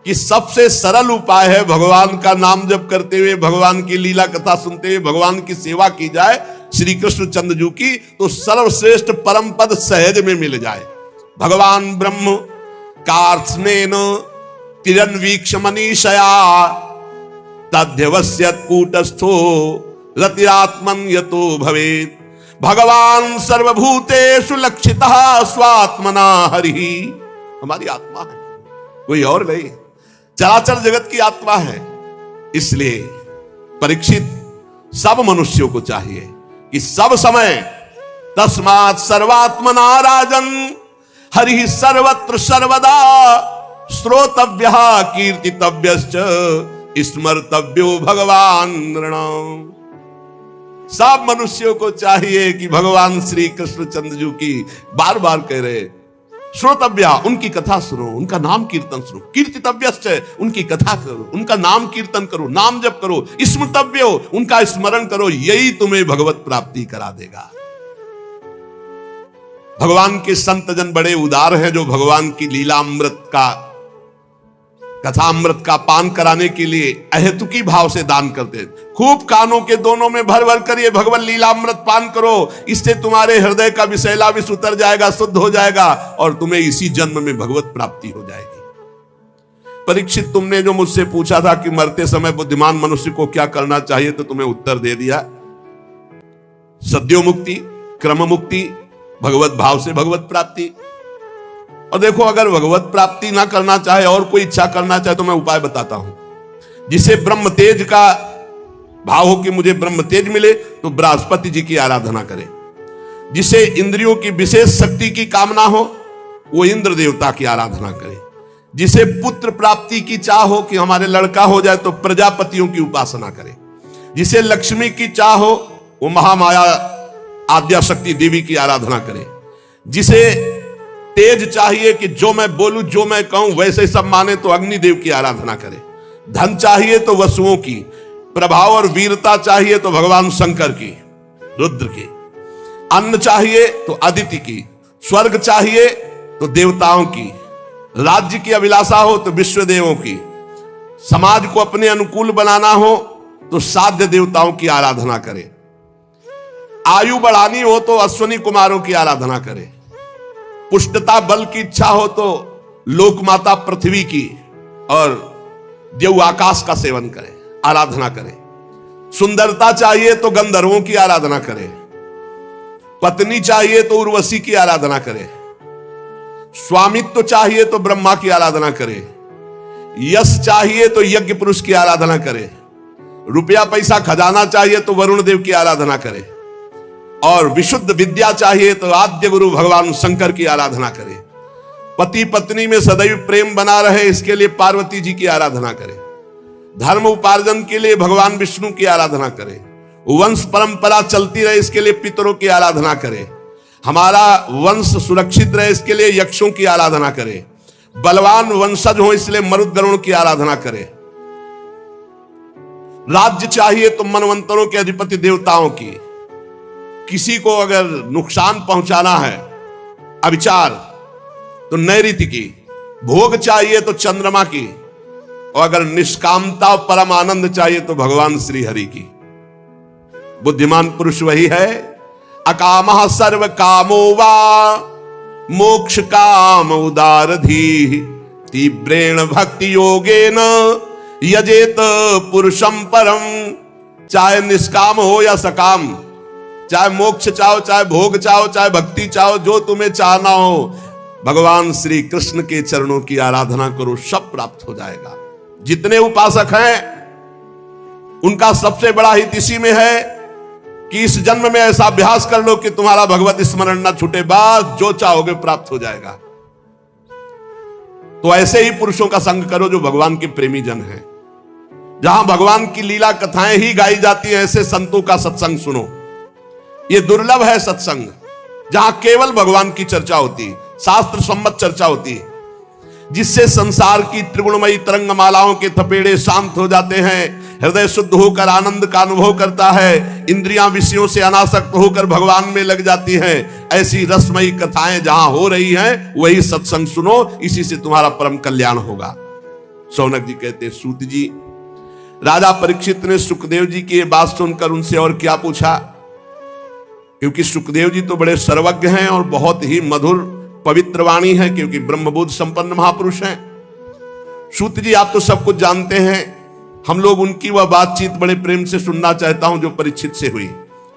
कि सबसे सरल उपाय है भगवान का नाम जप करते हुए, भगवान की लीला कथा सुनते हुए भगवान की सेवा की जाए श्री कृष्ण चंद्रजू की, तो सर्वश्रेष्ठ परम पद सहज में मिल जाए। भगवान ब्रह्म कार्त्स्नेन तिरन्वीक्ष मनीषया तद्यवस्यत् कूटस्थो रतिरात्मन यतो भवेत्। भगवान सर्वभूतेषु लक्षितः स्वात्मना हरिः। हमारी आत्मा है, कोई और नहीं, चराचर जगत की आत्मा है। इसलिए परीक्षित सब मनुष्यों को चाहिए कि सब समय तस्मात् सर्वात्मना राजन हरिः सर्वत्र सर्वदा श्रोतव्यः कीर्तितव्यश्च स्मर्तव्यो भगवान नृणाम्। सब मनुष्यों को चाहिए कि भगवान श्री कृष्ण चंद्रजू की बार बार कह रहे श्रोतव्या, उनकी कथा सुनो, उनका नाम कीर्तन सुनो, कीर्तितव्यश्च, उनकी कथा करो, उनका नाम कीर्तन करो, नाम जप करो, स्मृतव्यो, उनका स्मरण करो, यही तुम्हें भगवत प्राप्ति करा देगा। भगवान के संत जन बड़े उदार हैं, जो भगवान की लीलामृत का कथामृत का पान कराने के लिए अहेतुकी भाव से दान करते हैं। खूब कानों के दोनों में भर भर कर ये भगवान लीलामृत पान करो, इससे तुम्हारे हृदय का विषैला विष उतर जाएगा, शुद्ध हो जाएगा और तुम्हें इसी जन्म में भगवत प्राप्ति हो जाएगी। परीक्षित, तुमने जो मुझसे पूछा था कि मरते समय बुद्धिमान मनुष्य को क्या करना चाहिए, तो तुम्हें उत्तर दे दिया। सद्यो मुक्ति, क्रम मुक्ति, भगवत भाव से भगवत प्राप्ति। और देखो, अगर भगवत प्राप्ति ना करना चाहे और कोई इच्छा करना चाहे तो मैं उपाय बताता हूं। जिसे ब्रह्म तेज का भाव हो कि मुझे ब्रह्म तेज मिले, तो बृहस्पति जी की आराधना करें। जिसे इंद्रियों की विशेष शक्ति की कामना हो, वो इंद्र देवता की आराधना करे। जिसे पुत्र प्राप्ति की चाह हो कि हमारे लड़का हो जाए, तो प्रजापतियों की उपासना करे। जिसे लक्ष्मी की चाह हो, वो महामाया आद्या शक्ति देवी की आराधना करे। जिसे तेज चाहिए कि जो मैं बोलूं, जो मैं कहूं वैसे सब माने, तो अग्निदेव की आराधना करे। धन चाहिए तो वसुओं की, प्रभाव और वीरता चाहिए तो भगवान शंकर की, रुद्र की। अन्न चाहिए तो अदिति की, स्वर्ग चाहिए तो देवताओं की, राज्य की अभिलाषा हो तो विश्वदेवों की, समाज को अपने अनुकूल बनाना हो तो साध्य देवताओं की आराधना करे। आयु बढ़ानी हो तो अश्वनी कुमारों की आराधना करे। पुष्टता बल की इच्छा हो तो लोक माता पृथ्वी की और देव आकाश का सेवन करें, आराधना करें। सुंदरता चाहिए तो गंधर्वों की आराधना करें। पत्नी चाहिए तो उर्वशी की आराधना करें। स्वामित्व चाहिए तो ब्रह्मा की आराधना करें। यश चाहिए तो यज्ञ पुरुष की आराधना करें। रुपया पैसा खजाना चाहिए तो वरुण देव की आराधना करें। और विशुद्ध विद्या चाहिए तो आद्य गुरु भगवान शंकर की आराधना करें। पति पत्नी में सदैव प्रेम बना रहे, इसके लिए पार्वती जी की आराधना करें। धर्म उपार्जन के लिए भगवान विष्णु की आराधना करें। वंश परंपरा चलती रहे, इसके लिए पितरों की आराधना करें। हमारा वंश सुरक्षित रहे, इसके लिए यक्षों की आराधना करें। बलवान वंशज हो, इसलिए मरुद्गणों की आराधना करें। राज्य चाहिए तो मनवंतरों के अधिपति देवताओं की। किसी को अगर नुकसान पहुंचाना है, अविचार, तो नैऋति की। भोग चाहिए तो चंद्रमा की, और अगर निष्कामता और परम आनंद चाहिए तो भगवान श्री हरि की। बुद्धिमान पुरुष वही है, अकामः सर्व कामो वा मोक्ष काम उदारधी तीव्रेण भक्ति योगेन यजेत पुरुषम परम। चाहे निष्काम हो या सकाम, चाहे मोक्ष चाहो, चाहे भोग चाहो, चाहे भक्ति चाहो, जो तुम्हें चाहना हो, भगवान श्री कृष्ण के चरणों की आराधना करो, सब प्राप्त हो जाएगा। जितने उपासक हैं उनका सबसे बड़ा हित इसी में है कि इस जन्म में ऐसा अभ्यास कर लो कि तुम्हारा भगवत स्मरण न छूटे, बस जो चाहोगे प्राप्त हो जाएगा। तो ऐसे ही पुरुषों का संग करो जो भगवान के प्रेमी जन हैं। जहां भगवान की लीला कथाएं ही गाई जाती हैं, ऐसे संतों का सत्संग सुनो। ये दुर्लभ है सत्संग, जहां केवल भगवान की चर्चा होती, शास्त्र सम्मत चर्चा होती, जिससे संसार की त्रिगुणमयी तरंग मालाओं के थपेड़े शांत हो जाते हैं, हृदय शुद्ध होकर आनंद का अनुभव करता है, इंद्रियां विषयों से अनासक्त होकर भगवान में लग जाती हैं। ऐसी रसमयी कथाएं जहां हो रही हैं, वही सत्संग सुनो, इसी से तुम्हारा परम कल्याण होगा। शौनक जी कहते, सूत जी, राजा परीक्षित ने सुखदेव जी की ये बात सुनकर उनसे और क्या पूछा, क्योंकि सुखदेव जी तो बड़े सर्वज्ञ हैं और बहुत ही मधुर पवित्र वाणी है, क्योंकि ब्रह्मबोध संपन्न महापुरुष हैं। सूत जी, आप तो सब कुछ जानते हैं, हम लोग उनकी वह बातचीत बड़े प्रेम से सुनना चाहता हूं जो परीक्षित से हुई।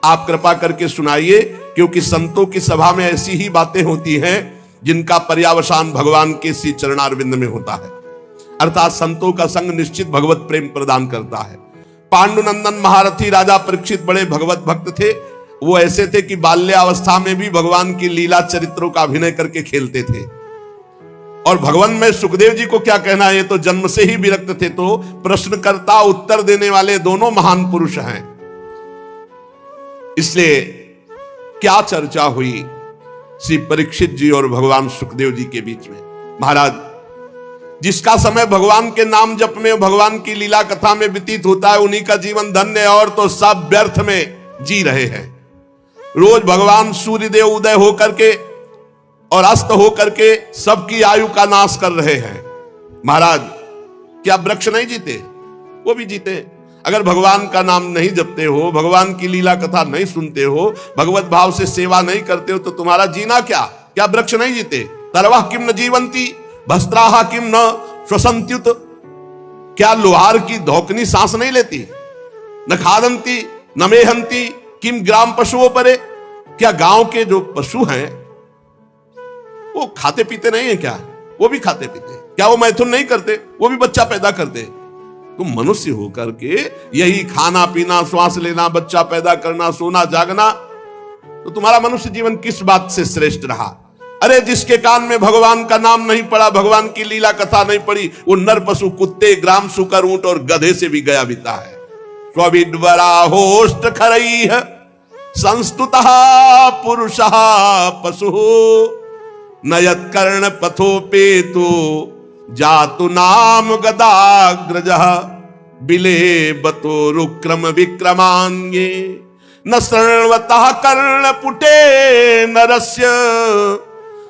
आप कृपा करके सुनाइए, क्योंकि संतों की सभा में ऐसी ही बातें होती हैं जिनका पर्यावसान भगवान के श्री चरणारविंद में होता है। अर्थात संतों का संग निश्चित भगवत प्रेम प्रदान करता है। पांडुनंदन महारथी राजा परीक्षित बड़े भगवत भक्त थे। वो ऐसे थे कि बाल्यावस्था में भी भगवान की लीला चरित्रों का अभिनय करके खेलते थे। और भगवान में सुखदेव जी को क्या कहना है, ये तो जन्म से ही विरक्त थे, तो प्रश्नकर्ता उत्तर देने वाले दोनों महान पुरुष हैं। इसलिए क्या चर्चा हुई श्री परीक्षित जी और भगवान सुखदेव जी के बीच में। महाराज, जिसका समय भगवान के नाम जप में, भगवान की लीला कथा में व्यतीत होता है, उन्हीं का जीवन धन्य है, और तो सब व्यर्थ में जी रहे हैं। रोज भगवान सूर्यदेव उदय होकर के और अस्त होकर के सबकी आयु का नाश कर रहे हैं। महाराज, क्या वृक्ष नहीं जीते? वो भी जीते। अगर भगवान का नाम नहीं जपते हो, भगवान की लीला कथा नहीं सुनते हो, भगवत भाव से सेवा नहीं करते हो, तो तुम्हारा जीना क्या वृक्ष नहीं जीते? तरवा किम न जीवंती भस्त्राहा किम न श्वसंत्युत। क्या लोहार की धोकनी सांस नहीं लेती? न खादंती न मेहंती किम ग्राम पशुओं परे। क्या गांव के जो पशु हैं वो खाते पीते नहीं है क्या? वो भी खाते पीते। क्या वो मैथुन नहीं करते? वो भी बच्चा पैदा करते। तुम मनुष्य होकर के यही खाना पीना, श्वास लेना, बच्चा पैदा करना, सोना जागना, तो तुम्हारा मनुष्य जीवन किस बात से श्रेष्ठ रहा? अरे जिसके कान में भगवान का नाम नहीं पड़ा, भगवान की लीला कथा नहीं पड़ी, वो नर पशु, कुत्ते, ग्राम सुकर, ऊंट और गधे से भी गया बीता है। स्वविद्वरा होष्ट खरई संस्तुतः पुरुषः पशु नयत कर्ण पथोपेतु जातु नाम गदाग्रजः बिले बतो रुक्रम विक्रमान्ये न शृण्वतः कर्ण पुटे नरस्य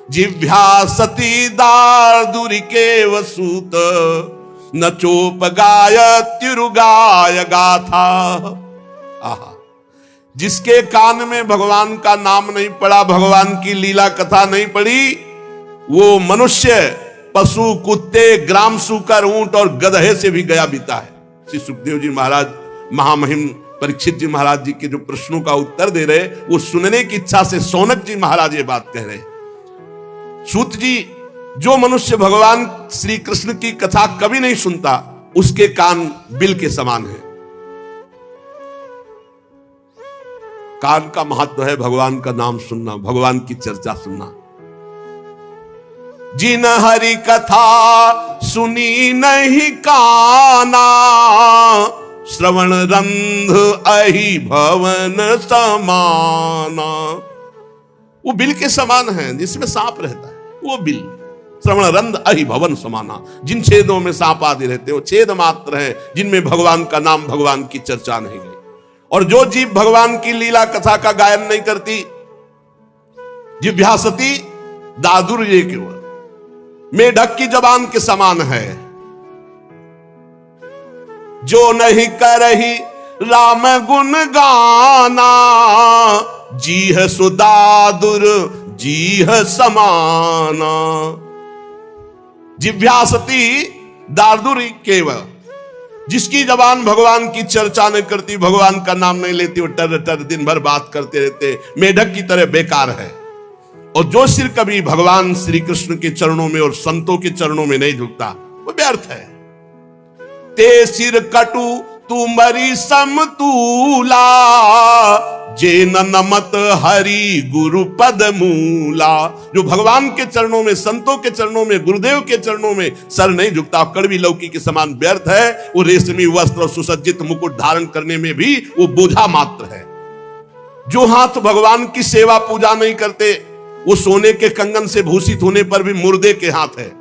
जिह्वा सती दार्दुरिके वसूत न चोपगायत्युरुगाय गाथा। आहा, जिसके कान में भगवान का नाम नहीं पड़ा, भगवान की लीला कथा नहीं पड़ी, वो मनुष्य पशु, कुत्ते, ग्राम सुकर, ऊंट और गधे से भी गया बीता है। श्री सुखदेव जी महाराज महामहिम परीक्षित जी महाराज जी के जो प्रश्नों का उत्तर दे रहे, वो सुनने की इच्छा से शौनक जी महाराज ये बात कह रहे। सूत जी, जो मनुष्य भगवान श्री कृष्ण की कथा कभी नहीं सुनता, उसके कान बिल के समान है। कान का महत्व है भगवान का नाम सुनना, भगवान की चर्चा सुनना। जिन हरि कथा सुनी नहीं काना, श्रवण रंध अहि भवन समाना। वो बिल के समान है जिसमें सांप रहता है, वो बिल। श्रवण रंध अहि भवन समाना, जिन छेदों में सांप आदि रहते हो छेद मात्र है, जिनमें भगवान का नाम, भगवान की चर्चा नहीं गई। और जो जीव भगवान की लीला कथा का गायन नहीं करती, जिह्वा सती दादुर्य केवल मेढक की जबान के समान है। जो नहीं करही राम गुण गाना, जीह सुदादुर जीह समाना। जिह्वा सती दादुर्य केवल, जिसकी जबान भगवान की चर्चा नहीं करती, भगवान का नाम नहीं लेती, वो टर टर दिन भर बात करते रहते, मेढक की तरह बेकार है। और जो सिर कभी भगवान श्री कृष्ण के चरणों में और संतों के चरणों में नहीं झुकता, वो व्यर्थ है। ते सिर कटु तुमरी समतूला, जे न नमत हरि गुरु पद मूला। जो भगवान के चरणों में, संतों के चरणों में, गुरुदेव के चरणों में सर नहीं झुकता, कड़वी लौकी के समान व्यर्थ है। वो रेशमी वस्त्र और सुसज्जित मुकुट धारण करने में भी वो बोझा मात्र है। जो हाथ भगवान की सेवा पूजा नहीं करते, वो सोने के कंगन से भूषित होने पर भी मुर्दे के हाथ है।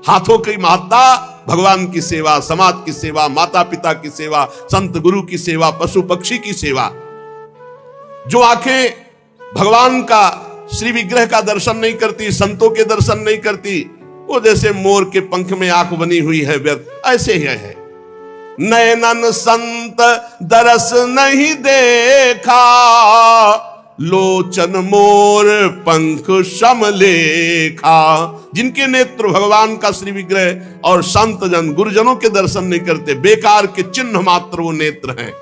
हाथों की महत्ता भगवान की सेवा, समाज की सेवा, माता पिता की सेवा, संत गुरु की सेवा, पशु पक्षी की सेवा। जो आंखें भगवान का, श्री विग्रह का दर्शन नहीं करती, संतों के दर्शन नहीं करती, वो जैसे मोर के पंख में आंख बनी हुई है व्यर्थ, ऐसे ही है। नयनन संत दरस नहीं देखा, लोचन मोर पंख सम लेखा। जिनके नेत्र भगवान का श्री विग्रह और संत जन गुरुजनों के दर्शन नहीं करते, बेकार के चिन्ह मात्र वो नेत्र हैं।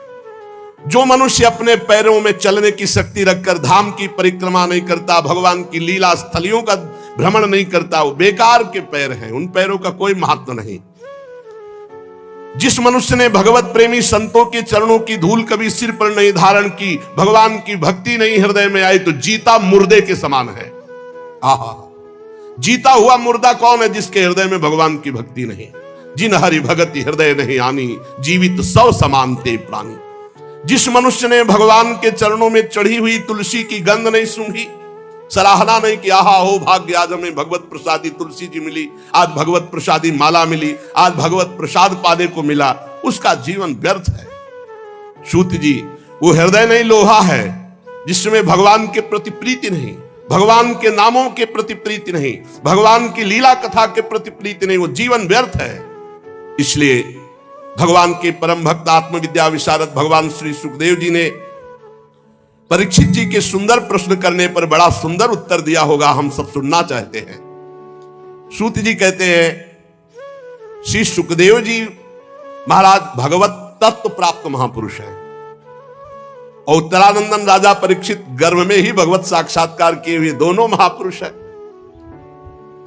जो मनुष्य अपने पैरों में चलने की शक्ति रखकर धाम की परिक्रमा नहीं करता, भगवान की लीला स्थलियों का भ्रमण नहीं करता, वो बेकार के पैर हैं, उन पैरों का कोई महत्व नहीं। जिस मनुष्य ने भगवत प्रेमी संतों के चरणों की धूल कभी सिर पर नहीं धारण की, भगवान की भक्ति नहीं हृदय में आई, तो जीता मुर्दे के समान है। आहा, जीता हुआ मुर्दा कौन है? जिसके हृदय में भगवान की भक्ति नहीं। जिन हरि भगति हृदय नहीं आनी, जीवित सौ समान ते प्राणी। जिस मनुष्य ने भगवान के चरणों में चढ़ी हुई तुलसी की गंध नहीं सूंघी, सराहना नहीं कि आहा हो भाग्य, आज हमें भगवत प्रसादी तुलसी जी मिली, आज भगवत प्रसादी माला मिली, आज भगवत प्रसाद पाने को मिला, उसका जीवन व्यर्थ है। सूत जी, वो हृदय नहीं लोहा है जिसमें भगवान के प्रति प्रीति नहीं, भगवान के नामों के प्रति प्रीति नहीं, भगवान की लीला कथा के प्रति प्रीति नहीं, वो जीवन व्यर्थ है। इसलिए भगवान के परम भक्त आत्मविद्या विशारद भगवान श्री सुखदेव जी ने परीक्षित जी के सुंदर प्रश्न करने पर बड़ा सुंदर उत्तर दिया होगा, हम सब सुनना चाहते हैं। सूत जी कहते हैं, श्री सुखदेव जी महाराज भगवत तत्व प्राप्त महापुरुष हैं और उत्तरानंदन राजा परीक्षित गर्भ में ही भगवत साक्षात्कार किए हुए दोनों महापुरुष हैं।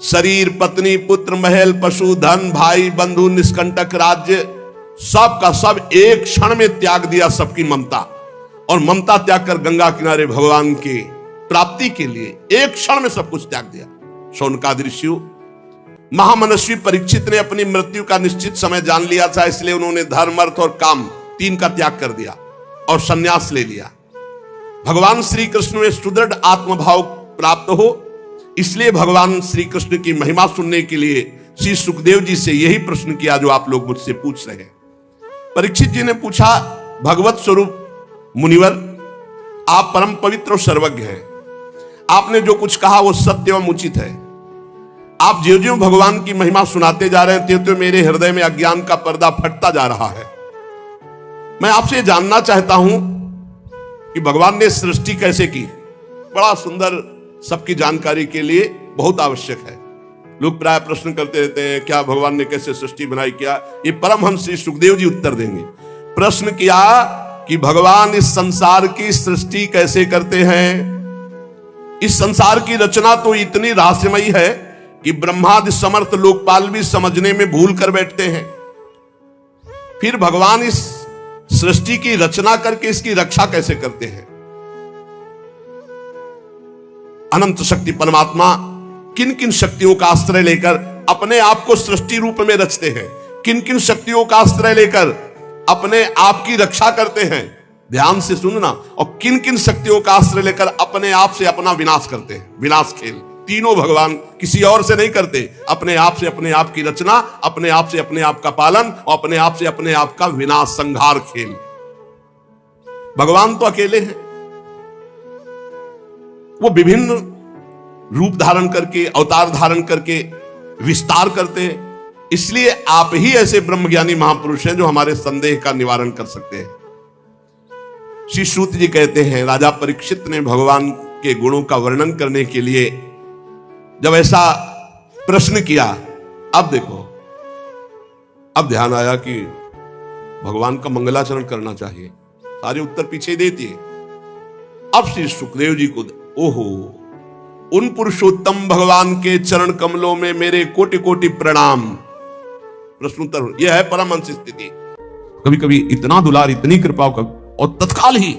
शरीर, पत्नी, पुत्र, महल, पशु, धन, भाई, बंधु, निष्कंटक राज्य, सब का सब एक क्षण में त्याग दिया, सबकी ममता, और ममता त्याग कर गंगा किनारे भगवान की प्राप्ति के लिए एक क्षण में सब कुछ त्याग दिया। शौनकादि ऋषि, महामनस्वी परीक्षित ने अपनी मृत्यु का निश्चित समय जान लिया था, इसलिए उन्होंने धर्म, अर्थ और काम तीन का त्याग कर दिया और संन्यास ले लिया। भगवान श्री कृष्ण में सुदृढ़ आत्मभाव प्राप्त हो, इसलिए भगवान श्री कृष्ण की महिमा सुनने के लिए श्री सुखदेव जी से यही प्रश्न किया जो आप लोग मुझसे पूछ रहे हैं। परीक्षित जी ने पूछा, भगवत स्वरूप मुनिवर, आप परम पवित्र और सर्वज्ञ हैं, आपने जो कुछ कहा वो सत्य एवं उचित है। आप ज्यों ज्यों भगवान की महिमा सुनाते जा रहे हैं, त्यों त्यों मेरे हृदय में अज्ञान का पर्दा फटता जा रहा है। मैं आपसे जानना चाहता हूं कि भगवान ने सृष्टि कैसे की। बड़ा सुंदर, सबकी जानकारी के लिए बहुत आवश्यक है। लोग प्राय प्रश्न करते रहते हैं, क्या भगवान ने कैसे सृष्टि बनाई, क्या? ये परमहंस श्री सुखदेव जी उत्तर देंगे। प्रश्न किया कि भगवान इस संसार की सृष्टि कैसे करते हैं। इस संसार की रचना तो इतनी रहस्यमयी है कि ब्रह्मादि समर्थ लोकपाल भी समझने में भूल कर बैठते हैं। फिर भगवान इस सृष्टि की रचना करके इसकी रक्षा कैसे करते हैं। अनंत शक्ति परमात्मा किन किन शक्तियों का आश्रय लेकर अपने आप को सृष्टि रूप में रचते हैं, किन किन शक्तियों का आश्रय लेकर अपने आप की रक्षा करते हैं, ध्यान से सुनना, और किन किन शक्तियों का आश्रय लेकर अपने आप से अपना विनाश करते हैं। विनाश खेल तीनों भगवान किसी और से नहीं करते, अपने आप से अपने आप की रचना, अपने आप से अपने आप का पालन और अपने आप से अपने आप का विनाश, संहार खेल। भगवान तो अकेले हैं, वो विभिन्न रूप धारण करके, अवतार धारण करके विस्तार करते हैं। इसलिए आप ही ऐसे ब्रह्मज्ञानी महापुरुष हैं जो हमारे संदेह का निवारण कर सकते हैं। श्री सूत जी कहते हैं, राजा परीक्षित ने भगवान के गुणों का वर्णन करने के लिए जब ऐसा प्रश्न किया, अब देखो, अब ध्यान आया कि भगवान का मंगलाचरण करना चाहिए, सारे उत्तर पीछे देती है। अब श्री सुखदेव जी को, ओहो, उन पुरुषोत्तम भगवान के चरण कमलों में मेरे कोटि कोटि प्रणाम। प्रश्नोत्तर, यह है परमहंस स्थिति। कभी कभी इतना दुलार, इतनी कृपा और तत्काल ही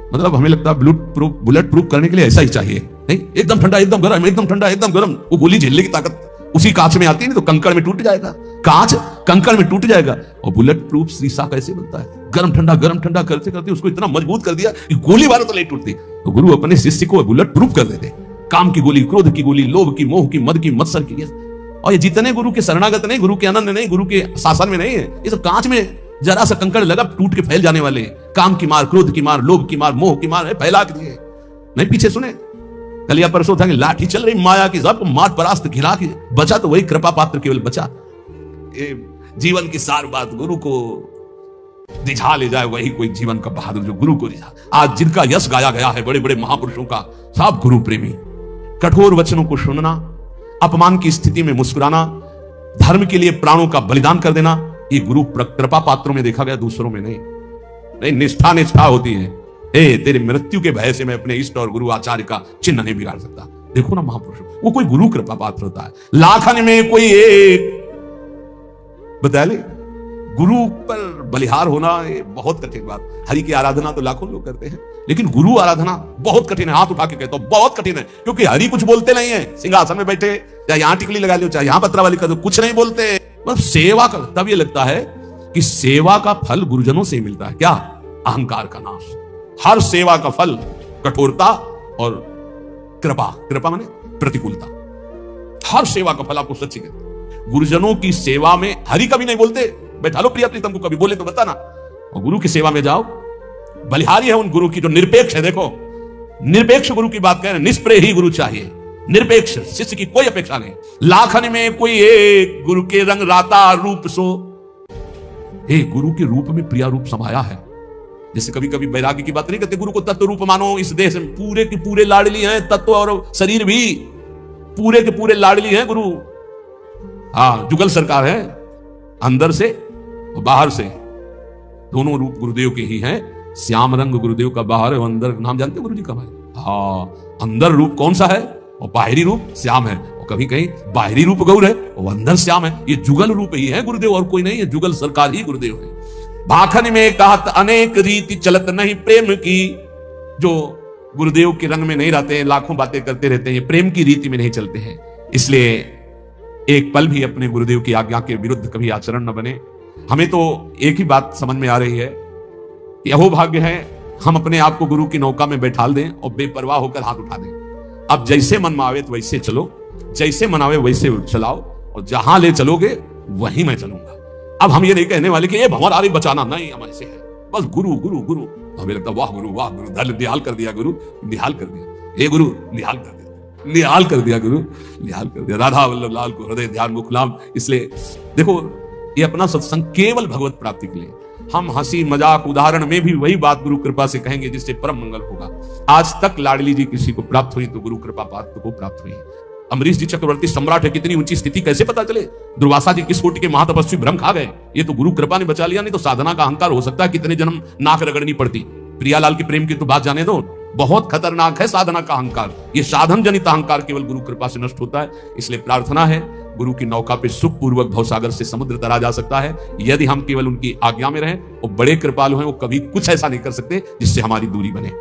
मतलब हमें लगता है बुलेट प्रूफ करने के लिए ऐसा ही चाहिए, नहीं एकदम ठंडा एकदम गर्म, एकदम ठंडा एकदम गर्म। वो गोली झेलने की ताकत उसी कांच में आती है, नहीं तो कंकड़ में टूट जाएगा, कांच कंकड़ में टूट जाएगा। और बुलेट प्रूफ शीशा कैसे बनता है? गरम ठंडा करते करते उसको इतना मजबूत कर दिया कि गोली मारो तो नहीं टूटती। तो गुरु अपने शिष्य को बुलेट प्रूफ कर देते, काम की गोली, क्रोध की गोली, लोभ की, मोह की, मद की, मत्सर की। और ये जितने गुरु के शरणागत नहीं, गुरु के आनंद नहीं, गुरु के शासन में नहीं है, ये सब कांच में जरा सा कंकड़ लगा टूट के फैल जाने वाले। काम की मार, क्रोध की मार, लोभ की मार, मोह की मार फैला के दिए। नहीं पीछे सुने कल या परसों था कि लाठी चल रही माया की, सबको मार परास्त घिरा के बचा तो वही कृपा पात्र केवल बचा। ये जीवन की सार बात गुरु को रिझा ले जाए वही कोई जीवन का बहादुर, जो गुरु को रिझा। आज जिनका यश गाया गया है बड़े बड़े महापुरुषों का, सब गुरु प्रेमी। कठोर वचनों को सुनना, अपमान की स्थिति में मुस्कुराना, धर्म के लिए प्राणों का बलिदान कर देना, ये गुरु कृपा पात्रों में देखा गया, दूसरों में नहीं। निष्ठा होती है। तेरे मृत्यु के भय से मैं अपने इष्ट और गुरु आचार्य का चिन्ह नहीं बिगाड़ सकता। देखो ना महापुरुष, वो कोई गुरु कृपा पात्र होता है, लाखन में कोई एक। बता ले गुरु पर बलिहार होना ये बहुत कठिन बात। हरि की आराधना तो लाखों लोग करते हैं, लेकिन गुरु आराधना बहुत कठिन है। हाथ उठा के कहता हूं बहुत कठिन है, क्योंकि हरि कुछ बोलते नहीं है। सिंहासन में बैठे, चाहे यहां टिकली लगा लो, चाहे यहां पत्रावली कर दो, कुछ नहीं बोलते। मतलब सेवा कर, तब ये लगता है कि सेवा का फल गुरुजनों से मिलता है। क्या? अहंकार का नाश। हर सेवा का फल कठोरता और कृपा माने प्रतिकूलता। हर सेवा का फल आपको सच्ची कहते। गुरुजनों की सेवा में हरि कभी नहीं बोलते, बैठा लो प्रिया प्रीतम को, कभी बोले तो बताना। और गुरु की सेवा में जाओ, बलिहारी है उन गुरु की जो निरपेक्ष है। देखो निरपेक्ष गुरु की बात कह रहे हैं, निष्प्रेय ही गुरु चाहिए, निरपेक्ष शिष्य की कोई अपेक्षा नहीं। लाखन में कोई एक, गुरु के रंग राता रूप सो। गुरु के रूप में प्रिया रूप समाया है। जैसे कभी कभी वैराग्य की बात नहीं करते, गुरु को तत्व रूप मानो। इस देश में पूरे के पूरे लाडली हैं, तत्व और शरीर भी पूरे के पूरे लाडली हैं गुरु। हाँ, जुगल सरकार है, अंदर से और बाहर से दोनों रूप गुरुदेव के ही हैं। श्याम रंग गुरुदेव का बाहर है, अंदर नाम जानते गुरु जी का है। हाँ, अंदर रूप कौन सा है और बाहरी रूप श्याम है। और कभी कहीं बाहरी रूप गौर है और अंदर श्याम है। ये जुगल रूप ही है गुरुदेव, और कोई नहीं है। जुगल सरकार ही गुरुदेव है। भाखन में कहत अनेक रीति चलत नहीं प्रेम की। जो गुरुदेव के रंग में नहीं रहते हैं, लाखों बातें करते रहते हैं, प्रेम की रीति में नहीं चलते हैं। इसलिए एक पल भी अपने गुरुदेव की आज्ञा के विरुद्ध कभी आचरण न बने। हमें तो एक ही बात समझ में आ रही है कि अहो भाग्य है हम अपने आप को गुरु की नौका में बैठाल दें और बेपरवाह होकर हाथ उठा दें। अब जैसे मन में आवे तो वैसे चलो, जैसे मन आवे वैसे चलाओ, और जहां ले चलोगे वहीं मैं चलूंगा। अब हम ये नहीं कहने वाले कि ये भंवर आरी बचाना, नहीं, हम ऐसे है बस गुरु गुरु गुरु। हमें लगता वाह गुरु धल निहाल कर दिया गुरु, निहाल कर दिया। हे गुरु निहाल कर दिया, निहाल कर दिया गुरु, निहाल कर दिया। राधा वल्लभ लाल को हृदय ध्यान मुखलाम। इसलिए देखो ये अपना सत्संग केवल भगवत प्राप्ति के लिए। हम हंसी मजाक उदाहरण में भी वही बात गुरु कृपा से कहेंगे जिससे परम मंगल होगा। आज तक लाडली जी किसी को प्राप्त हुई तो गुरु कृपा पात्र को प्राप्त हुई। अमरीश जी चक्रवर्ती सम्राट है, कितनी ऊंची स्थिति कैसे पता चले? दुर्वासा जी किस कोटि के महातपस्वी भ्रम खा गए, ये तो गुरु कृपा ने बचा लिया। नहीं तो साधना का अहंकार हो सकता है कितने जन्म नाक रगड़नी पड़ती। प्रियालाल के प्रेम की तो बात जाने दो, बहुत खतरनाक है साधना का अहंकार। ये साधन जनित अहंकार केवल गुरु कृपा से नष्ट होता है। इसलिए प्रार्थना है गुरु की नौका पे सुखपूर्वक भवसागर से समुद्र तरा जा सकता है, यदि हम केवल उनकी आज्ञा में रहें। वो बड़े कृपालु हैं, वो कभी कुछ ऐसा नहीं कर सकते जिससे हमारी दूरी बने।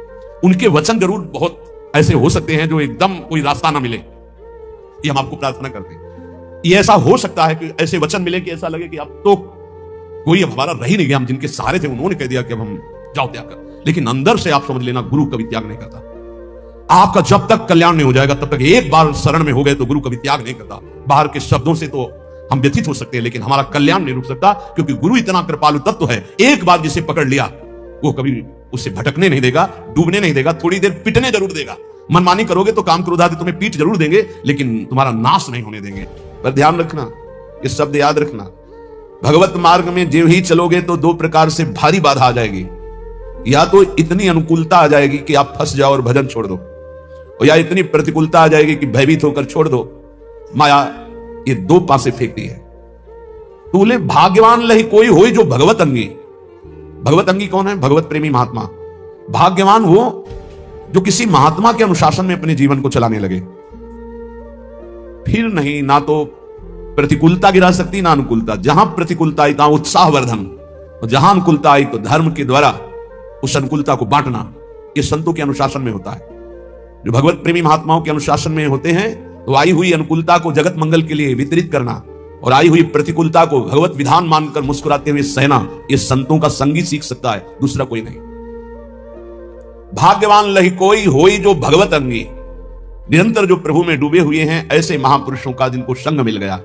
उनके वचन जरूर बहुत ऐसे हो सकते हैं जो एकदम कोई रास्ता ना मिले, ये हम आपको प्रार्थना करते हैं। ये ऐसा हो सकता है कि ऐसे वचन मिले कि ऐसा लगे कि अब तो कोई अब हमारा रह ही नहीं गया, हम जिनके सहारे थे उन्होंने कह दिया कि अब हम जाओ त्याग कर। लेकिन अंदर से आप समझ लेना गुरु कभी त्याग नहीं करता। आपका जब तक कल्याण नहीं हो जाएगा तब तक, एक बार शरण में हो गए तो गुरु कभी त्याग नहीं करता। बाहर के शब्दों से तो हम व्यथित हो सकते हैं, लेकिन हमारा कल्याण नहीं रुक सकता, क्योंकि गुरु इतना कृपालु तत्व है। एक बार जिसे पकड़ लिया वो कभी उसे भटकने नहीं देगा, डूबने नहीं देगा, थोड़ी देर पिटने जरूर देगा। मनमानी करोगे तो काम क्रोध आदि तुम्हें पीठ जरूर देंगे, लेकिन तुम्हारा नाश नहीं होने देंगे। पर ध्यान रखना, ये शब्द याद रखना, भगवत मार्ग में जो ही चलोगे तो दो प्रकार से भारी बाधा आ जाएगी। या तो इतनी अनुकूलता आ जाएगी कि आप फंस जाओ और भजन छोड़ दो, और या इतनी प्रतिकूलता आ जाएगी कि भयभीत होकर छोड़ दो। माया ये दो पासे फेंकती है। तूले भाग्यवान लही कोई हो जो भगवत अंगी। भगवत अंगी कौन है? भगवत प्रेमी महात्मा। भाग्यवान वो जो किसी महात्मा के अनुशासन में अपने जीवन को चलाने लगे। फिर नहीं, ना तो प्रतिकूलता गिरा सकती ना अनुकूलता। जहां प्रतिकूलता आई तहां उत्साहवर्धन, और जहां अनुकूलता आई तो धर्म के द्वारा उस अनुकूलता को बांटना। ये संतों के अनुशासन में होता है। जो भगवत प्रेमी महात्माओं के अनुशासन में होते हैं, तो आई हुई अनुकूलता को जगत मंगल के लिए वितरित करना और आई हुई प्रतिकूलता को भगवत विधान मानकर मुस्कुराते हुए सहना, ये संतों का संगी सीख सकता है, दूसरा कोई नहीं। भाग्यवान लही कोई होई जो भगवत अंगी, निरंतर जो प्रभु में डूबे हुए हैं ऐसे महापुरुषों का जिनको संग मिल गया।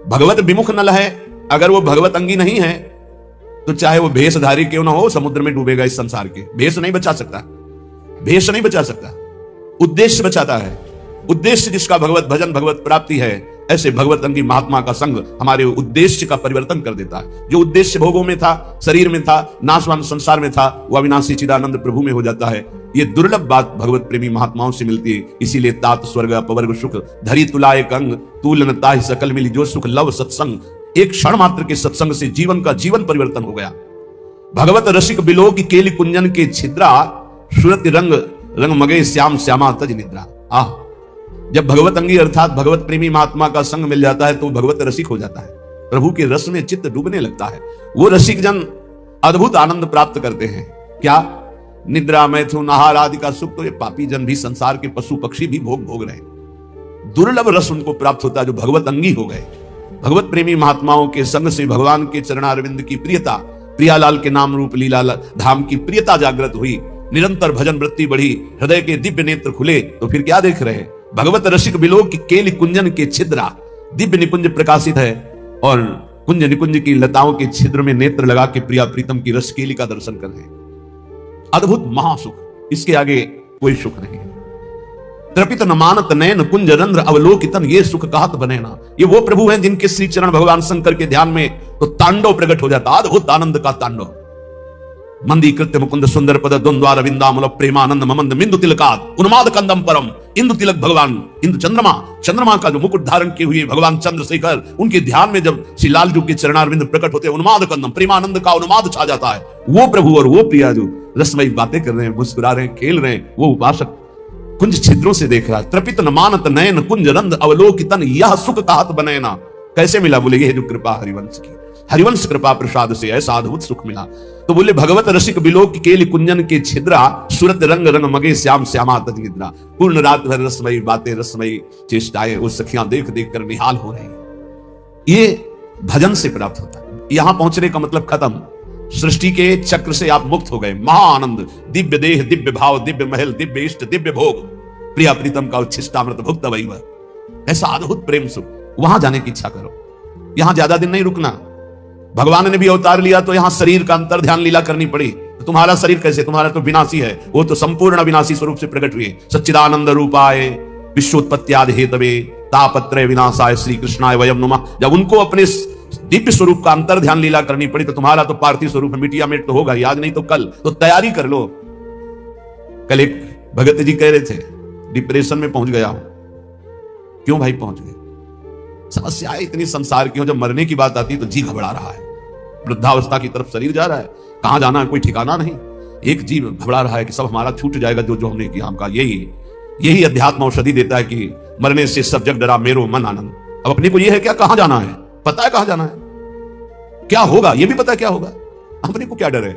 भगवत विमुख न लहे, अगर वो भगवत अंगी नहीं है तो चाहे वो भेषधारी क्यों ना हो, समुद्र में डूबेगा। इस संसार के भेष नहीं बचा सकता, भेष नहीं बचा सकता, उद्देश्य बचाता है। उद्देश्य जिसका भगवत भजन भगवत प्राप्ति है, ऐसे भगवत अंगी महात्मा का संग हमारे उद्देश्य का परिवर्तन कर देता है। जो उद्देश्य भोगों में था, शरीर में था, नाशवान संसार में था, वह अविनाशी चिदानंद प्रभु में हो जाता है। ये दुर्लभ बात भगवत प्रेमी महात्माओं से मिलती है। इसीलिए तात स्वर्ग अपवर्ग सुख धरी तुलाए कंग तूल न ताहि सकल मिली जो सुख लव सत्संग। एक क्षण मात्र के सत्संग से जीवन का जीवन परिवर्तन हो गया। भगवत रसिक बिलो की केली कुंजन के छिद्रा सुरत रंग रंग मगे श्याम श्यामा तज निद्रा। जब भगवत अंगी अर्थात भगवत प्रेमी महात्मा का संग मिल जाता है तो भगवत रसिक हो जाता है, प्रभु के रस में चित्त डूबने लगता है। वो रसिक जन अद्भुत आनंद प्राप्त करते हैं। क्या? निद्रा मैथुन आहार आदि का सुख तो ये पापी जन भी, संसार के पशु पक्षी भी भोग रहे हैं। दुर्लभ रस उनको प्राप्त होता है जो भगवत अंगी हो गए। भगवत प्रेमी महात्माओं के संग से भगवान के चरणारविंद की प्रियता, प्रियालाल के नाम रूप लीला धाम की प्रियता जागृत हुई, निरंतर भजन वृत्ति बढ़ी, हृदय के दिव्य नेत्र खुले। तो फिर क्या देख रहे हैं? भगवत रसिक बिलोक की केली कुंजन के छिद्रा, दिव्य निकुंज प्रकाशित है और कुंज निकुंज की लताओं के छिद्र में नेत्र लगा के प्रिया प्रीतम की रस केली का दर्शन कर रहे हैं। अद्भुत महासुख, इसके आगे कोई सुख नहीं है। तृपित न मानत नयन कुंज रंध्र अवलोकितन, ये सुख कहत बने ना। ये वो प्रभु हैं जिनके श्री चरण भगवान शंकर के ध्यान में तो तांडव प्रकट हो जाता, अद्भुत आनंद का तांडव। मंदी कृत्य मुकुंद सुंदर पद द्वंद्वार विंदामल प्रेमानंद ममंद मिंदु तिलकात उन्माद कंदम परम। इंदु तिलक भगवान, इंदु चंद्रमा, चंद्रमा का जो मुकुट धारण किए हुए भगवान चंद्रशेखर, उनके ध्यान में जब श्री लालजू के चरणारविंद प्रकट होते हैं, उन्माद कंदम, प्रेमानंद का उन्माद छा जाता है। वो प्रभु और वो प्रिया जो रसमयी बातें कर रहे हैं, मुस्कुरा रहे हैं, खेल रहे हैं, वो उपासक कुंज छिद्रों से देख रहा है। तृपित न मानत नयन कुंज रंध अवलोकितन, यह सुख कहत बने ना। कैसे मिला? बोले ये जो कृपा हरिवंश की, हरिवंश कृपा प्रसाद से ऐसा अद्भुत सुख मिला। तो बोले भगवत रसिक बिलोक केली कुंजन के छिद्रा सुरत रंग रंग मगे श्याम श्यामा तज निद्रा। पूर्ण रात भर रसमयी बातें, रसमयी चेष्टाएं वो सखियां देख देख कर निहाल हो रही। ये भजन से प्राप्त होता है। यहां पहुंचने का मतलब खत्म, सृष्टि के चक्र से आप मुक्त हो गए। महाआनंद, दिव्य देह, दिव्य भाव, दिव्य महल, दिव्य इष्ट, दिव्य भोग, प्रिया प्रीतम का उच्छिष्टामृत भुक्त वैव, ऐसा अद्भुत प्रेम सुख। वहां जाने की इच्छा करो। यहां ज्यादा दिन नहीं रुकना। भगवान ने भी अवतार लिया तो यहां शरीर का अंतर ध्यान लीला करनी पड़ी। तो तुम्हारा शरीर कैसे? तुम्हारा तो विनाशी है, वो तो संपूर्ण अविनाशी स्वरूप से प्रकट हुए। सच्चिदानंद रूपाय विश्वोत्पत्त्यादि हेतवे तापत्रय विनाशाय श्री कृष्णाय वयम नुमः। जब उनको अपने दिव्य स्वरूप का अंतर ध्यान लीला करनी पड़ी तो तुम्हारा तो पार्थिव स्वरूप मिटिया मिट तो होगा, आज नहीं तो कल। तो तैयारी कर लो। कल एक भगत जी कह रहे थे डिप्रेशन में पहुंच गया हूं। क्यों भाई पहुंच गए? समस्याएं इतनी संसार की हो, जब मरने की बात आती है तो जी घबरा रहा है। वृद्धावस्था की तरफ शरीर जा रहा है, कहां जाना है कोई ठिकाना नहीं। एक जीव घबरा रहा है कि सब हमारा छूट जाएगा जो जो हमने किया। हमका यही अध्यात्म औषधि देता है कि मरने से सब जग डरा मेरो मन आनंद। अब अपने को यह है क्या, कहां जाना है, पता है कहां जाना है, क्या होगा ये भी पता है क्या होगा। अपने को क्या डर है?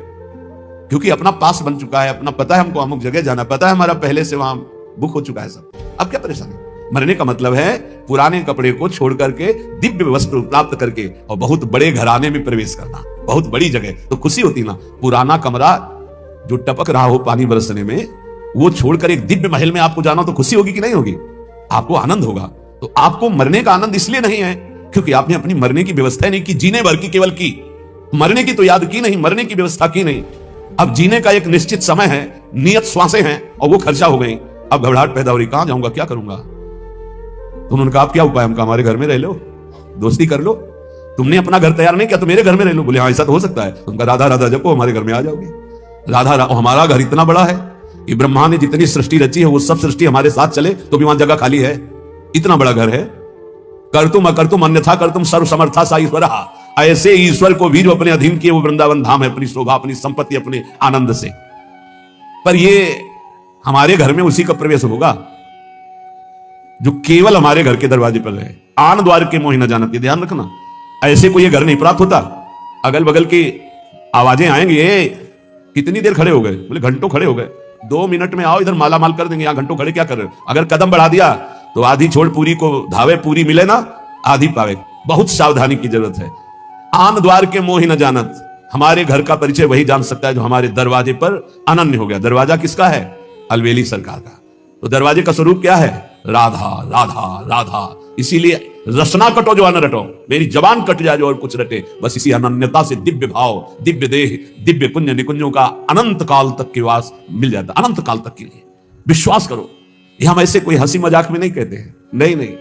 क्योंकि अपना पास बन चुका है, अपना पता है हमको अमुक जगह जाना, पता है हमारा पहले से वहां बुक हो चुका है सब। अब क्या परेशानी? मरने का मतलब है पुराने कपड़े को छोड़ करके दिव्य वस्त्र प्राप्त करके और बहुत बड़े घराने में प्रवेश करना, बहुत बड़ी जगह। तो खुशी होती ना। पुराना कमरा जो टपक रहा हो पानी बरसने में, वो छोड़कर एक दिव्य महल में आपको जाना, तो खुशी होगी कि नहीं होगी? आपको आनंद होगा। तो आपको मरने का आनंद इसलिए नहीं है क्योंकि आपने अपनी मरने की व्यवस्था नहीं की, जीने भर की केवल की। मरने की तो याद की नहीं, मरने की व्यवस्था की नहीं। अब जीने का एक निश्चित समय है, नियत श्वासें हैं और वो खर्चा हो गई। अब घबराहट पैदा हो रही, कहां जाऊंगा, क्या करूंगा। तो उन्होंने कहा आप क्या उपाय? हमका हमारे घर में रह लो, दोस्ती कर लो। तुमने अपना घर तैयार नहीं किया तो मेरे घर में रह लो। बोले हाँ ऐसा तो हो सकता है। उनका राधा राधा जपो, हमारे घर में आ जाओगे। राधा हमारा घर इतना बड़ा है कि ब्रह्मा ने जितनी सृष्टि रची है वो सब सृष्टि हमारे साथ चले तो भी वहां जगह खाली है। इतना बड़ा घर है। कर तुम अकर तुम अन्यथा कर तुम सर्व समर्था सा ईश्वर। ऐसे ईश्वर को भी जो अपने अधीन किए वो वृंदावन धाम है, अपनी शोभा, अपनी संपत्ति, अपने आनंद से। पर ये हमारे घर में उसी का प्रवेश होगा जो केवल हमारे घर के दरवाजे पर है। आन द्वार के मोहि न जानत, ध्यान रखना। ऐसे को ये घर नहीं प्राप्त होता। अगल बगल की आवाजें आएंगी, कितनी देर खड़े हो गए? बोले घंटों खड़े हो गए। 2 मिनट में आओ, इधर माला माल कर देंगे, यहां घंटों खड़े क्या कर रहे हो? अगर कदम बढ़ा दिया तो आधी छोड़ पूरी को धावे, पूरी मिले ना आधी पावे। बहुत सावधानी की जरूरत है। आन द्वार के मोहि न जानत, हमारे घर का परिचय वही जान सकता है जो हमारे दरवाजे पर अनन्य हो गया। दरवाजा किसका है? अलवेली सरकार का। तो दरवाजे का स्वरूप क्या है? राधा राधा राधा। इसीलिए रसना कटो जो अन रटो, मेरी जबान कट जाए जो और कुछ रटे। बस इसी अनन्यता से दिव्य भाव, दिव्य देह, दिव्य पुण्य निकुंजों का अनंत काल तक के वास मिल जाता, अनंत काल तक के लिए। विश्वास करो, ये हम ऐसे कोई हंसी मजाक में नहीं कहते हैं। नहीं नहीं,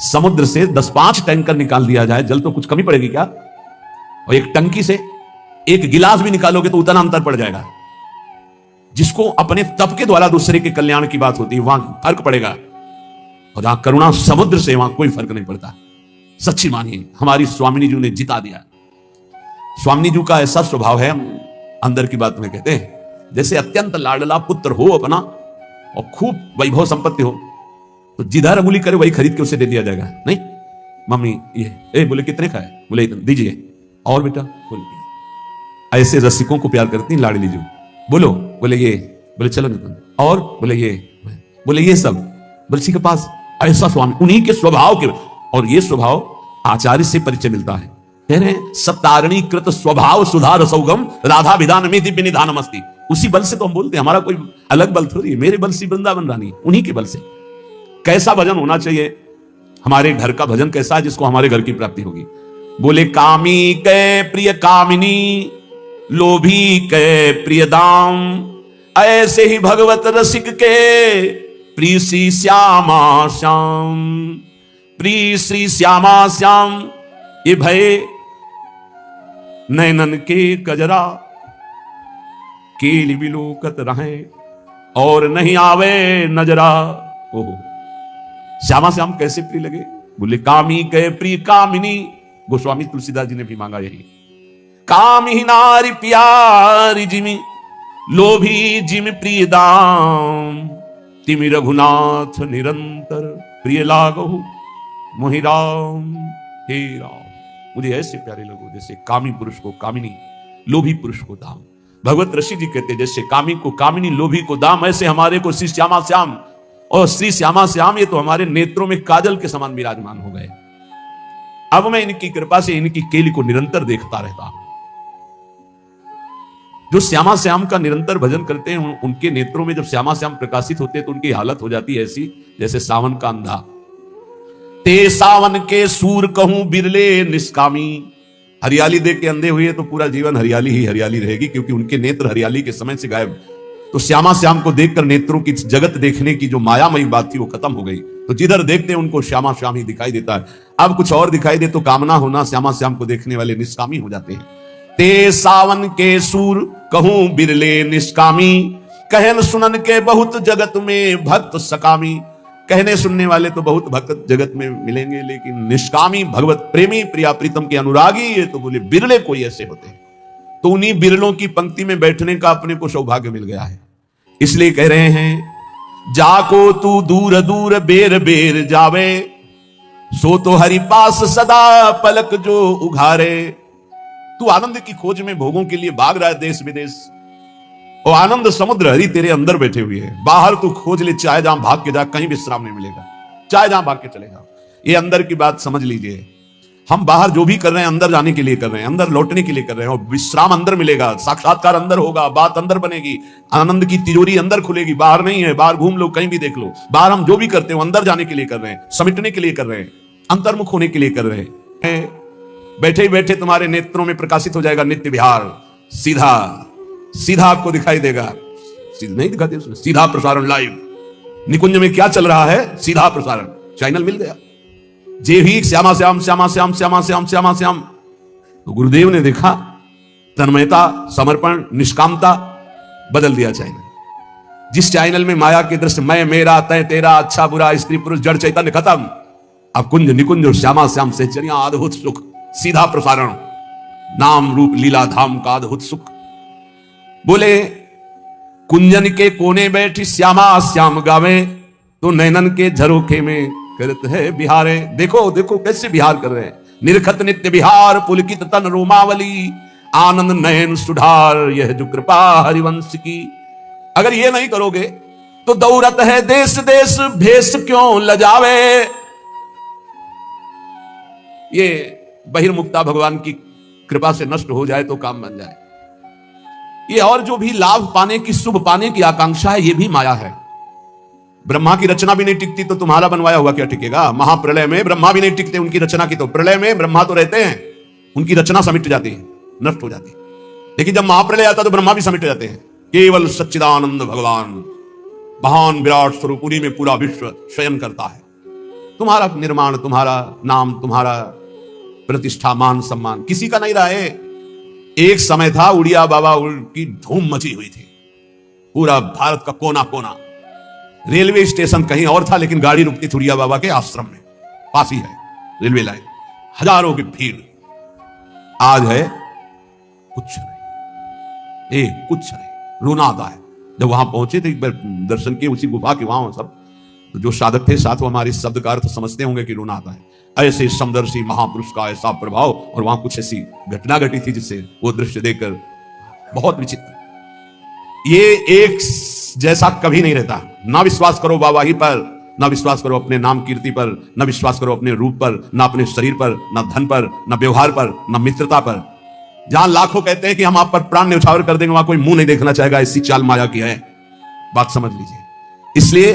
समुद्र से 10-5 टैंकर निकाल दिया जाए, जल तो कुछ कमी पड़ेगी क्या? और एक टंकी से एक गिलास भी निकालोगे तो उतना अंतर पड़ जाएगा। जिसको अपने तप के द्वारा दूसरे के कल्याण की बात होती है वहां फर्क पड़ेगा, और जहां करुणा समुद्र से वहां कोई फर्क नहीं पड़ता। सच्ची मानिए, हमारी स्वामिनी जी ने जिता दिया। स्वामिनी जी का ऐसा स्वभाव है, हम अंदर की बात में कहते हैं, जैसे अत्यंत लाडला पुत्र हो अपना और खूब वैभव संपत्ति हो तो जिधर अंगुली करे वही खरीद के उसे दे दिया जाएगा। नहीं मम्मी ये बोले कितने का है? बोले इतना दीजिए। और बेटा बोले, ऐसे रसिकों को प्यार करती लाडली जी। बोलो, बोले ये, बोले चलो निकल, और बोले ये, बोले ये सब बल्सी के पास। ऐसा स्वामी, उन्हीं के स्वभाव के, और ये स्वभाव आचार्य से परिचय मिलता है। कह रहे हैं सप्तारणी कृत स्वभाव सुधा रसौगम राधा विधान में दिव्य निधानम अस्ति। उसी बल से तो हम बोलते हैं, हमारा कोई अलग बल थोड़ी है। मेरे बल से वृंदावन रानी, उन्हीं के बल से। कैसा भजन होना चाहिए? हमारे घर का भजन कैसा है जिसको हमारे घर की प्राप्ति होगी? बोले कामी के प्रिय कामिनी, लोभी के प्रिय दाम, ऐसे ही भगवत रसिक के प्रिय श्री श्यामा श्याम। प्रिय श्री श्यामा श्याम, ये भय नैनन के कजरा, केली विलोकत रहे और नहीं आवे नजरा। ओहो, श्यामा श्याम कैसे प्रिय लगे? बोले कामी के प्रिय कामिनी। गोस्वामी तुलसीदास जी ने भी मांगा यही। काम ही नारी प्यारी जिमी, लोभी जिम प्रिय दाम, तिमि रघुनाथ निरंतर प्रिय लागहु मोहि राम। हे राम, मुझे ऐसे प्यारे लगो जैसे कामी पुरुष को कामिनी, लोभी पुरुष को दाम। भगवत ऋषि जी कहते जैसे कामी को कामिनी, लोभी को दाम, ऐसे हमारे को श्री श्यामा श्याम। और श्री श्यामा श्याम ये तो हमारे नेत्रों में काजल के समान विराजमान हो गए। अब मैं इनकी कृपा से इनकी केली को निरंतर देखता रहता हूं। जो श्यामा श्याम का निरंतर भजन करते हैं उनके नेत्रों में जब श्यामा श्याम प्रकाशित होते हैं तो उनकी हालत हो जाती है ऐसी जैसे सावन का अंधा। ते सावन के सूर कहूं बिरले निष्कामी। हरियाली देख के अंधे हुए तो पूरा जीवन हरियाली ही हरियाली रहेगी, क्योंकि उनके नेत्र हरियाली के समय से गायब। तो श्यामा श्याम को देखकर नेत्रों की जगत देखने की जो मायामयी बात थी वो खत्म हो गई। तो जिधर देखते हैं उनको श्यामा श्याम ही दिखाई देता है। अब कुछ और दिखाई दे तो कामना होना, श्यामा श्याम को देखने वाले निष्कामी हो जाते हैं। ते सावन के सूर कहूं बिरले निष्कामी, कहन सुनन के बहुत जगत में भक्त सकामी। कहने सुनने वाले तो बहुत भक्त जगत में मिलेंगे, लेकिन निष्कामी भगवत प्रेमी प्रिया प्रीतम के अनुरागी ये तो बोले बिरले कोई ऐसे होते हैं। तो उन्हीं बिरलों की पंक्ति में बैठने का अपने को सौभाग्य मिल गया है। इसलिए कह रहे हैं जाको तू दूर दूर बेर बेर जावे, सो तो हरि पास सदा पलक जो उघारे। तू आनंद की खोज में भोगों के लिए भाग रहा है देश विदेश, और आनंद समुद्र हरि तेरे अंदर बैठे हुए है। बाहर तू खोज ले, चाहे जहां भाग के जा, कहीं विश्राम नहीं मिलेगा। चाहे जहां भाग के चले जाओ, ये अंदर की बात समझ लीजिए। हम बाहर जो भी कर रहे हैं अंदर जाने के लिए कर रहे हैं, अंदर लौटने के लिए कर रहे हैं, और विश्राम अंदर मिलेगा, साक्षात्कार अंदर होगा, बात अंदर बनेगी, आनंद की तिजोरी अंदर खुलेगी, बाहर नहीं है। बाहर घूम लो, कहीं भी देख लो, बाहर हम जो भी करते हो अंदर जाने के लिए कर रहे हैं, समेटने के लिए कर रहे हैं, अंतर्मुख होने के लिए कर रहे हैं। बैठे ही बैठे तुम्हारे नेत्रों में प्रकाशित हो जाएगा नित्य विहार। सीधा सीधा आपको दिखाई देगा, सीधा नहीं दिखाते उसमें, सीधा प्रसारण लाइव। निकुंज में क्या चल रहा है? सीधा प्रसारण चैनल मिल गया। जे भी श्यामा श्याम श्यामा श्याम श्यामा श्याम श्यामा श्याम। तो गुरुदेव ने देखा तन्मयता, समर्पण, निष्कामता, बदल दिया चैनल। जिस चैनल में माया के दृश्य मैं मेरा तय तेरा, अच्छा बुरा, स्त्री पुरुष, जड़ चैतन्य खत्म। अब कुंज निकुंज और श्यामा श्याम से चरिया अद्भुत सुख, सीधा प्रसारण, नाम रूप लीला धाम का अद्भुत सुख। बोले कुंजन के कोने बैठी श्यामा श्याम गावे, तो नैनन के झरोखे में करत है बिहारे। देखो देखो कैसे बिहार कर रहे हैं। निरखत नित्य बिहार पुलकित तन रोमावली, आनंद नयन सुधार, यह जो कृपा हरिवंश की। अगर ये नहीं करोगे तो दौरत है देश देश, भेष क्यों लजावे। ये बहिर्मुक्ता भगवान की कृपा से नष्ट हो जाए तो काम बन जाए। ये और जो भी लाभ पाने की, शुभ पाने की आकांक्षा है, ये भी माया है। ब्रह्मा की रचना भी नहीं टिकती तो तुम्हारा बनवाया हुआ क्या टिकेगा। महाप्रलय में ब्रह्मा भी नहीं टिकते उनकी रचना की, तो प्रलय में ब्रह्मा तो रहते हैं, उनकी रचना समिट जाती है, नष्ट हो जाती है। लेकिन जब महाप्रलय आता तो ब्रह्मा भी समिट जाते हैं। केवल सच्चिदानंद भगवान महान विराट स्वरूप, उन्हीं में पूरा विश्व शयन करता है। तुम्हारा निर्माण, तुम्हारा नाम, तुम्हारा प्रतिष्ठा, मान सम्मान किसी का नहीं रहा है। एक समय था उड़िया बाबा की धूम मची हुई थी, पूरा भारत का कोना कोना। रेलवे स्टेशन कहीं और था, लेकिन गाड़ी रुकती थी उड़िया बाबा के आश्रम में, पास ही है रेलवे लाइन, हजारों की भीड़। आज है कुछ नहीं, कुछ नहीं, रोना आता है। जब वहां पहुंचे तो एक बार दर्शन किए उसी गुफा के, वहां सब तो जो साधक थे साथ, वो हमारे शब्द का अर्थ समझते होंगे कि रोना आता है। ऐसे समदर्शी महापुरुष का ऐसा प्रभाव, और वहां कुछ ऐसी घटना घटी थी जिससे वो दृश्य देखकर बहुत विचित्र। ये एक जैसा कभी नहीं रहता। ना विश्वास करो बाबा ही पर, ना विश्वास करो अपने नाम कीर्ति पर, ना विश्वास करो अपने रूप पर, ना अपने शरीर पर, ना धन पर, ना व्यवहार पर, ना मित्रता पर। जहां लाखों कहते हैं कि हम आप पर प्राण न्यौछावर कर देंगे, वहां कोई मुंह नहीं देखना चाहेगा। ऐसी चाल माया की है, बात समझ लीजिए। इसलिए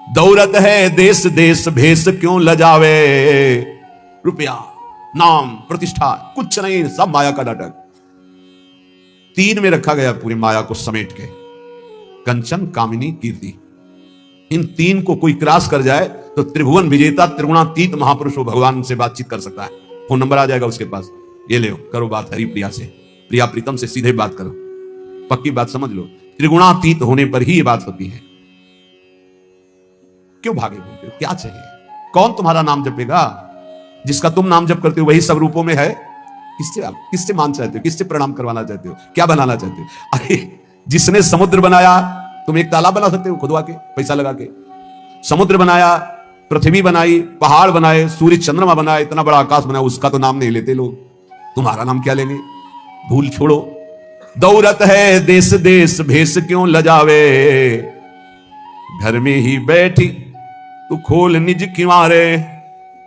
दौलत है देश देश, भेष क्यों लजावे। रुपया, नाम, प्रतिष्ठा कुछ नहीं, सब माया का नाटक। तीन में रखा गया पूरी माया को समेट के, कंचन, कामिनी, कीर्ति। इन तीन को कोई क्रॉस कर जाए तो त्रिभुवन विजेता त्रिगुणातीत महापुरुष भगवान से बातचीत कर सकता है। फोन नंबर आ जाएगा उसके पास, ये ले करो बात हरि प्रिया से, प्रिया प्रीतम से सीधे बात करो। पक्की बात समझ लो, त्रिगुणातीत होने पर ही ये बात होती है। क्यों भागे घूमते हो, क्या चाहिए? कौन तुम्हारा नाम जपेगा? जिसका तुम नाम जप करते हो वही सब रूपों में है। किससे मान चाहते हो, किससे प्रणाम करवाना चाहते हो, क्या बनाना चाहते हो? अरे जिसने समुद्र बनाया, तुम एक तालाब बना सकते हो खुदवा के, पैसा लगा के। समुद्र बनाया, पृथ्वी बनाई, पहाड़ बनाए, सूर्य चंद्रमा बनाए, इतना बड़ा आकाश बनाया, उसका तो नाम नहीं लेते लोग। तुम्हारा नाम क्या लेंगे? भूल छोड़ो। दौलत है देश देश, भेष क्यों लजावे। घर में ही बैठी तू खोल निज किवारे।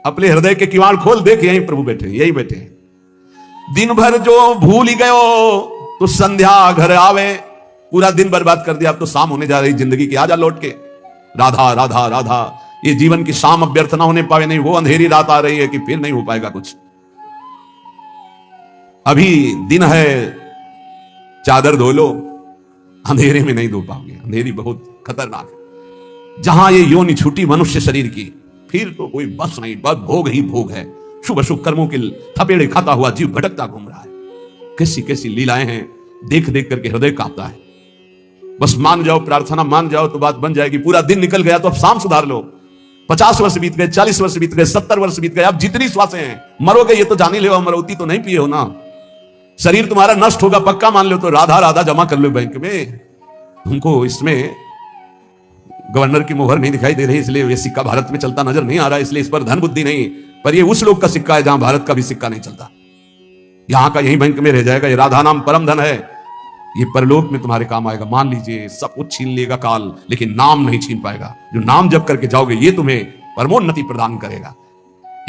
अपने हृदय के किवाड़ खोल, देख यहीं प्रभु बैठे, यही बैठे हैं। दिन भर जो भूल ही गयो तो संध्या घर आवे। पूरा दिन बर्बाद कर दिया, अब तो शाम होने जा रही जिंदगी की, आजा लौट के। राधा राधा राधा, ये जीवन की शाम अब व्यर्थ ना होने पावे। नहीं, वो अंधेरी रात आ रही है कि फिर नहीं हो पाएगा कुछ। अभी दिन है, चादर धो लो, अंधेरे में नहीं धो पाओगे। अंधेरी बहुत खतरनाक है। जहां ये योनि छूटी मनुष्य शरीर की, फिर तो कोई बस नहीं, बस भोग ही भोग है। शुभ शुभ कर्मों के थपेड़े खाता हुआ जीव भटकता घूम रहा है। कैसी कैसी लीलाएं हैं, देख देख करके हृदय कांपता है। बस मान जाओ, प्रार्थना मान जाओ तो बात बन जाएगी। पूरा दिन निकल गया तो अब शाम सुधार लो। 50 वर्ष बीत गए, 40 वर्ष बीत गए, 70 वर्ष बीत गए, अब जितनी श्वासें हैं, मरोगे ये तो जान ही लो, मरौती तो नहीं पिए हो ना। शरीर तुम्हारा नष्ट होगा पक्का मान लो, तो राधा राधा जमा कर लो बैंक में। तुमको इसमें गवर्नर की मोहर नहीं दिखाई दे रही, इसलिए ये सिक्का भारत में चलता नजर नहीं आ रहा, इसलिए इस पर धन बुद्धि नहीं। पर ये उस लोग का सिक्का है जहां भारत का भी सिक्का नहीं चलता। यहां का यही बैंक में रह जाएगा। ये राधा नाम परम धन है, ये परलोक में तुम्हारे काम आएगा। मान लीजिए सब कुछ छीन लेगा काल, लेकिन नाम नहीं छीन पाएगा। जो नाम जप करके जाओगे ये तुम्हें परमोन्नति प्रदान करेगा।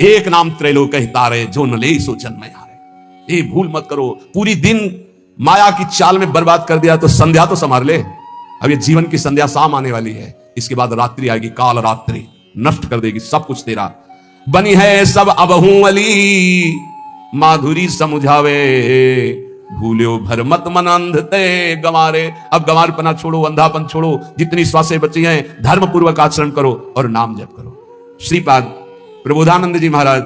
एक नाम त्रैलोक तारे, जो न ले सो जन्म हारे। ये भूल मत करो। पूरी दिन माया की चाल में बर्बाद कर दिया तो संध्या तो संभाल ले। अब ये जीवन की संध्या शाम आने वाली है, इसके बाद रात्रि आएगी, काल रात्रि नष्ट कर देगी सब कुछ तेरा। बनी है सब अबहू अली, माधुरी समुझावे। भूल्यो भर मत मन अंध ते गंवारे। अब गंवारपना छोड़ो, अंधापन छोड़ो, जितनी श्वासें बची हैं धर्म पूर्वक आचरण करो और नाम जप करो। श्रीपाद प्रबोधानंद जी महाराज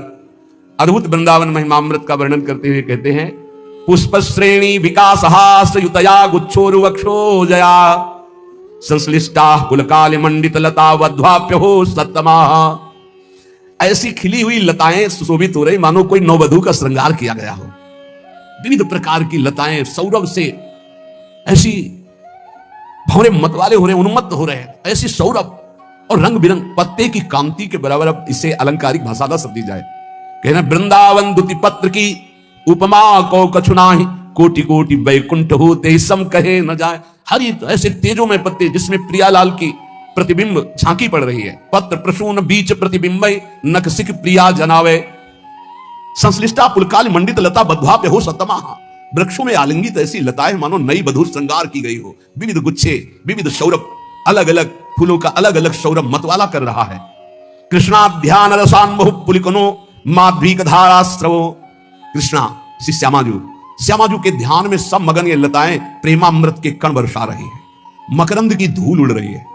अद्भुत वृंदावन महिमामृत का वर्णन करते हुए कहते हैं, पुष्प श्रेणी विकास हास युतया गुच्छोरु वक्षो जया। संश्लिष्टा कुलकाल मंडित लता वध्वाप्य हो सत्तमा। ऐसी खिली हुई लताएं सुशोभित हो रही मानो कोई नववधू का श्रृंगार किया गया हो। विविध प्रकार की लताएं सौरभ से ऐसी भौरे मतवाले हो रहे, उन्मत्त हो रहे हैं, ऐसी सौरभ और रंग बिरंग पत्ते की कांति के बराबर। अब इसे अलंकारिक भाषा ना सब दी जाए। कहना वृंदावन दुति पत्र की उपमा को कछु नाही, कोटि कोटि बैकुंठ होते सम कहे न जाए। हरि ऐसे तेजों में पत्ते जिसमें प्रियालाल की प्रतिबिंब झांकी पड़ रही है। पत्र प्रसून बीच प्रतिबिंब नख सिख प्रिया जनावे, संश्लिष्टा पुलकाल मंडित लता बध्वा पे हो सतमा। वृक्षों में आलिंगित ऐसी लताएं मानो नई बधूर श्रृंगार की गई हो। विविध गुच्छे, विविध सौरभ, अलग अलग फूलों का अलग अलग सौरभ मतवाला कर रहा है। कृष्णा ध्यान रसान बहु पुलिकनो माध्वीक धारास्त्रवो। कृष्णा श्री श्यामाजू के ध्यान में सब मगन ये लताएं प्रेमामृत के कण बरसा रही है। मकरंद की धूल उड़ रही है,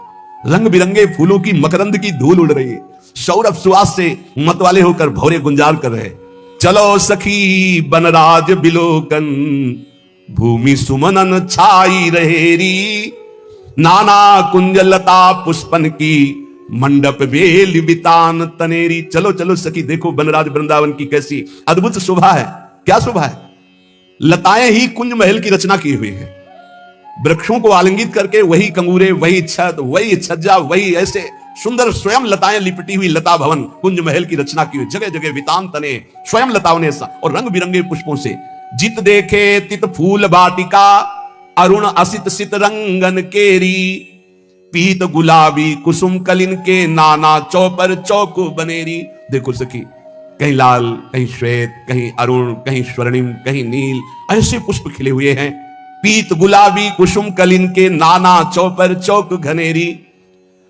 रंग बिरंगे फूलों की मकरंद की धूल उड़ रही है। सौरभ सुवास से मतवाले होकर भौरे गुंजार कर रहे। चलो सखी बनराज बिलोकन, भूमि सुमनन छाई रहेरी। नाना कुंज लता पुष्पन की, मंडप बेल बितान तनेरी। चलो चलो सखी, देखो बनराज वृंदावन की कैसी अद्भुत शोभा है। क्या शोभा है? लताएं ही कुंज महल की रचना की हुई है। वृक्षों को आलिंगित करके वही कंगूरे, वही छत, वही छज्जा, वही ऐसे सुंदर स्वयं लताएं लिपटी हुई लता भवन कुंज महल की रचना की हुई। जगह जगह वितान तने स्वयं लताओं ने और रंग बिरंगे पुष्पों से। जित देखे तित फूल बाटिका, अरुण असित सित रंगन केरी। पीत गुलाबी कुसुम कलिन के, नाना चौपर चौक बनेरी। देखो सखी, कहीं लाल, कहीं श्वेत, कहीं अरुण, कहीं स्वर्णिम, कहीं नील, ऐसे पुष्प खिले हुए हैं। पीत गुलाबी कुसुम कलिन के, नाना चौपर चौक घनेरी।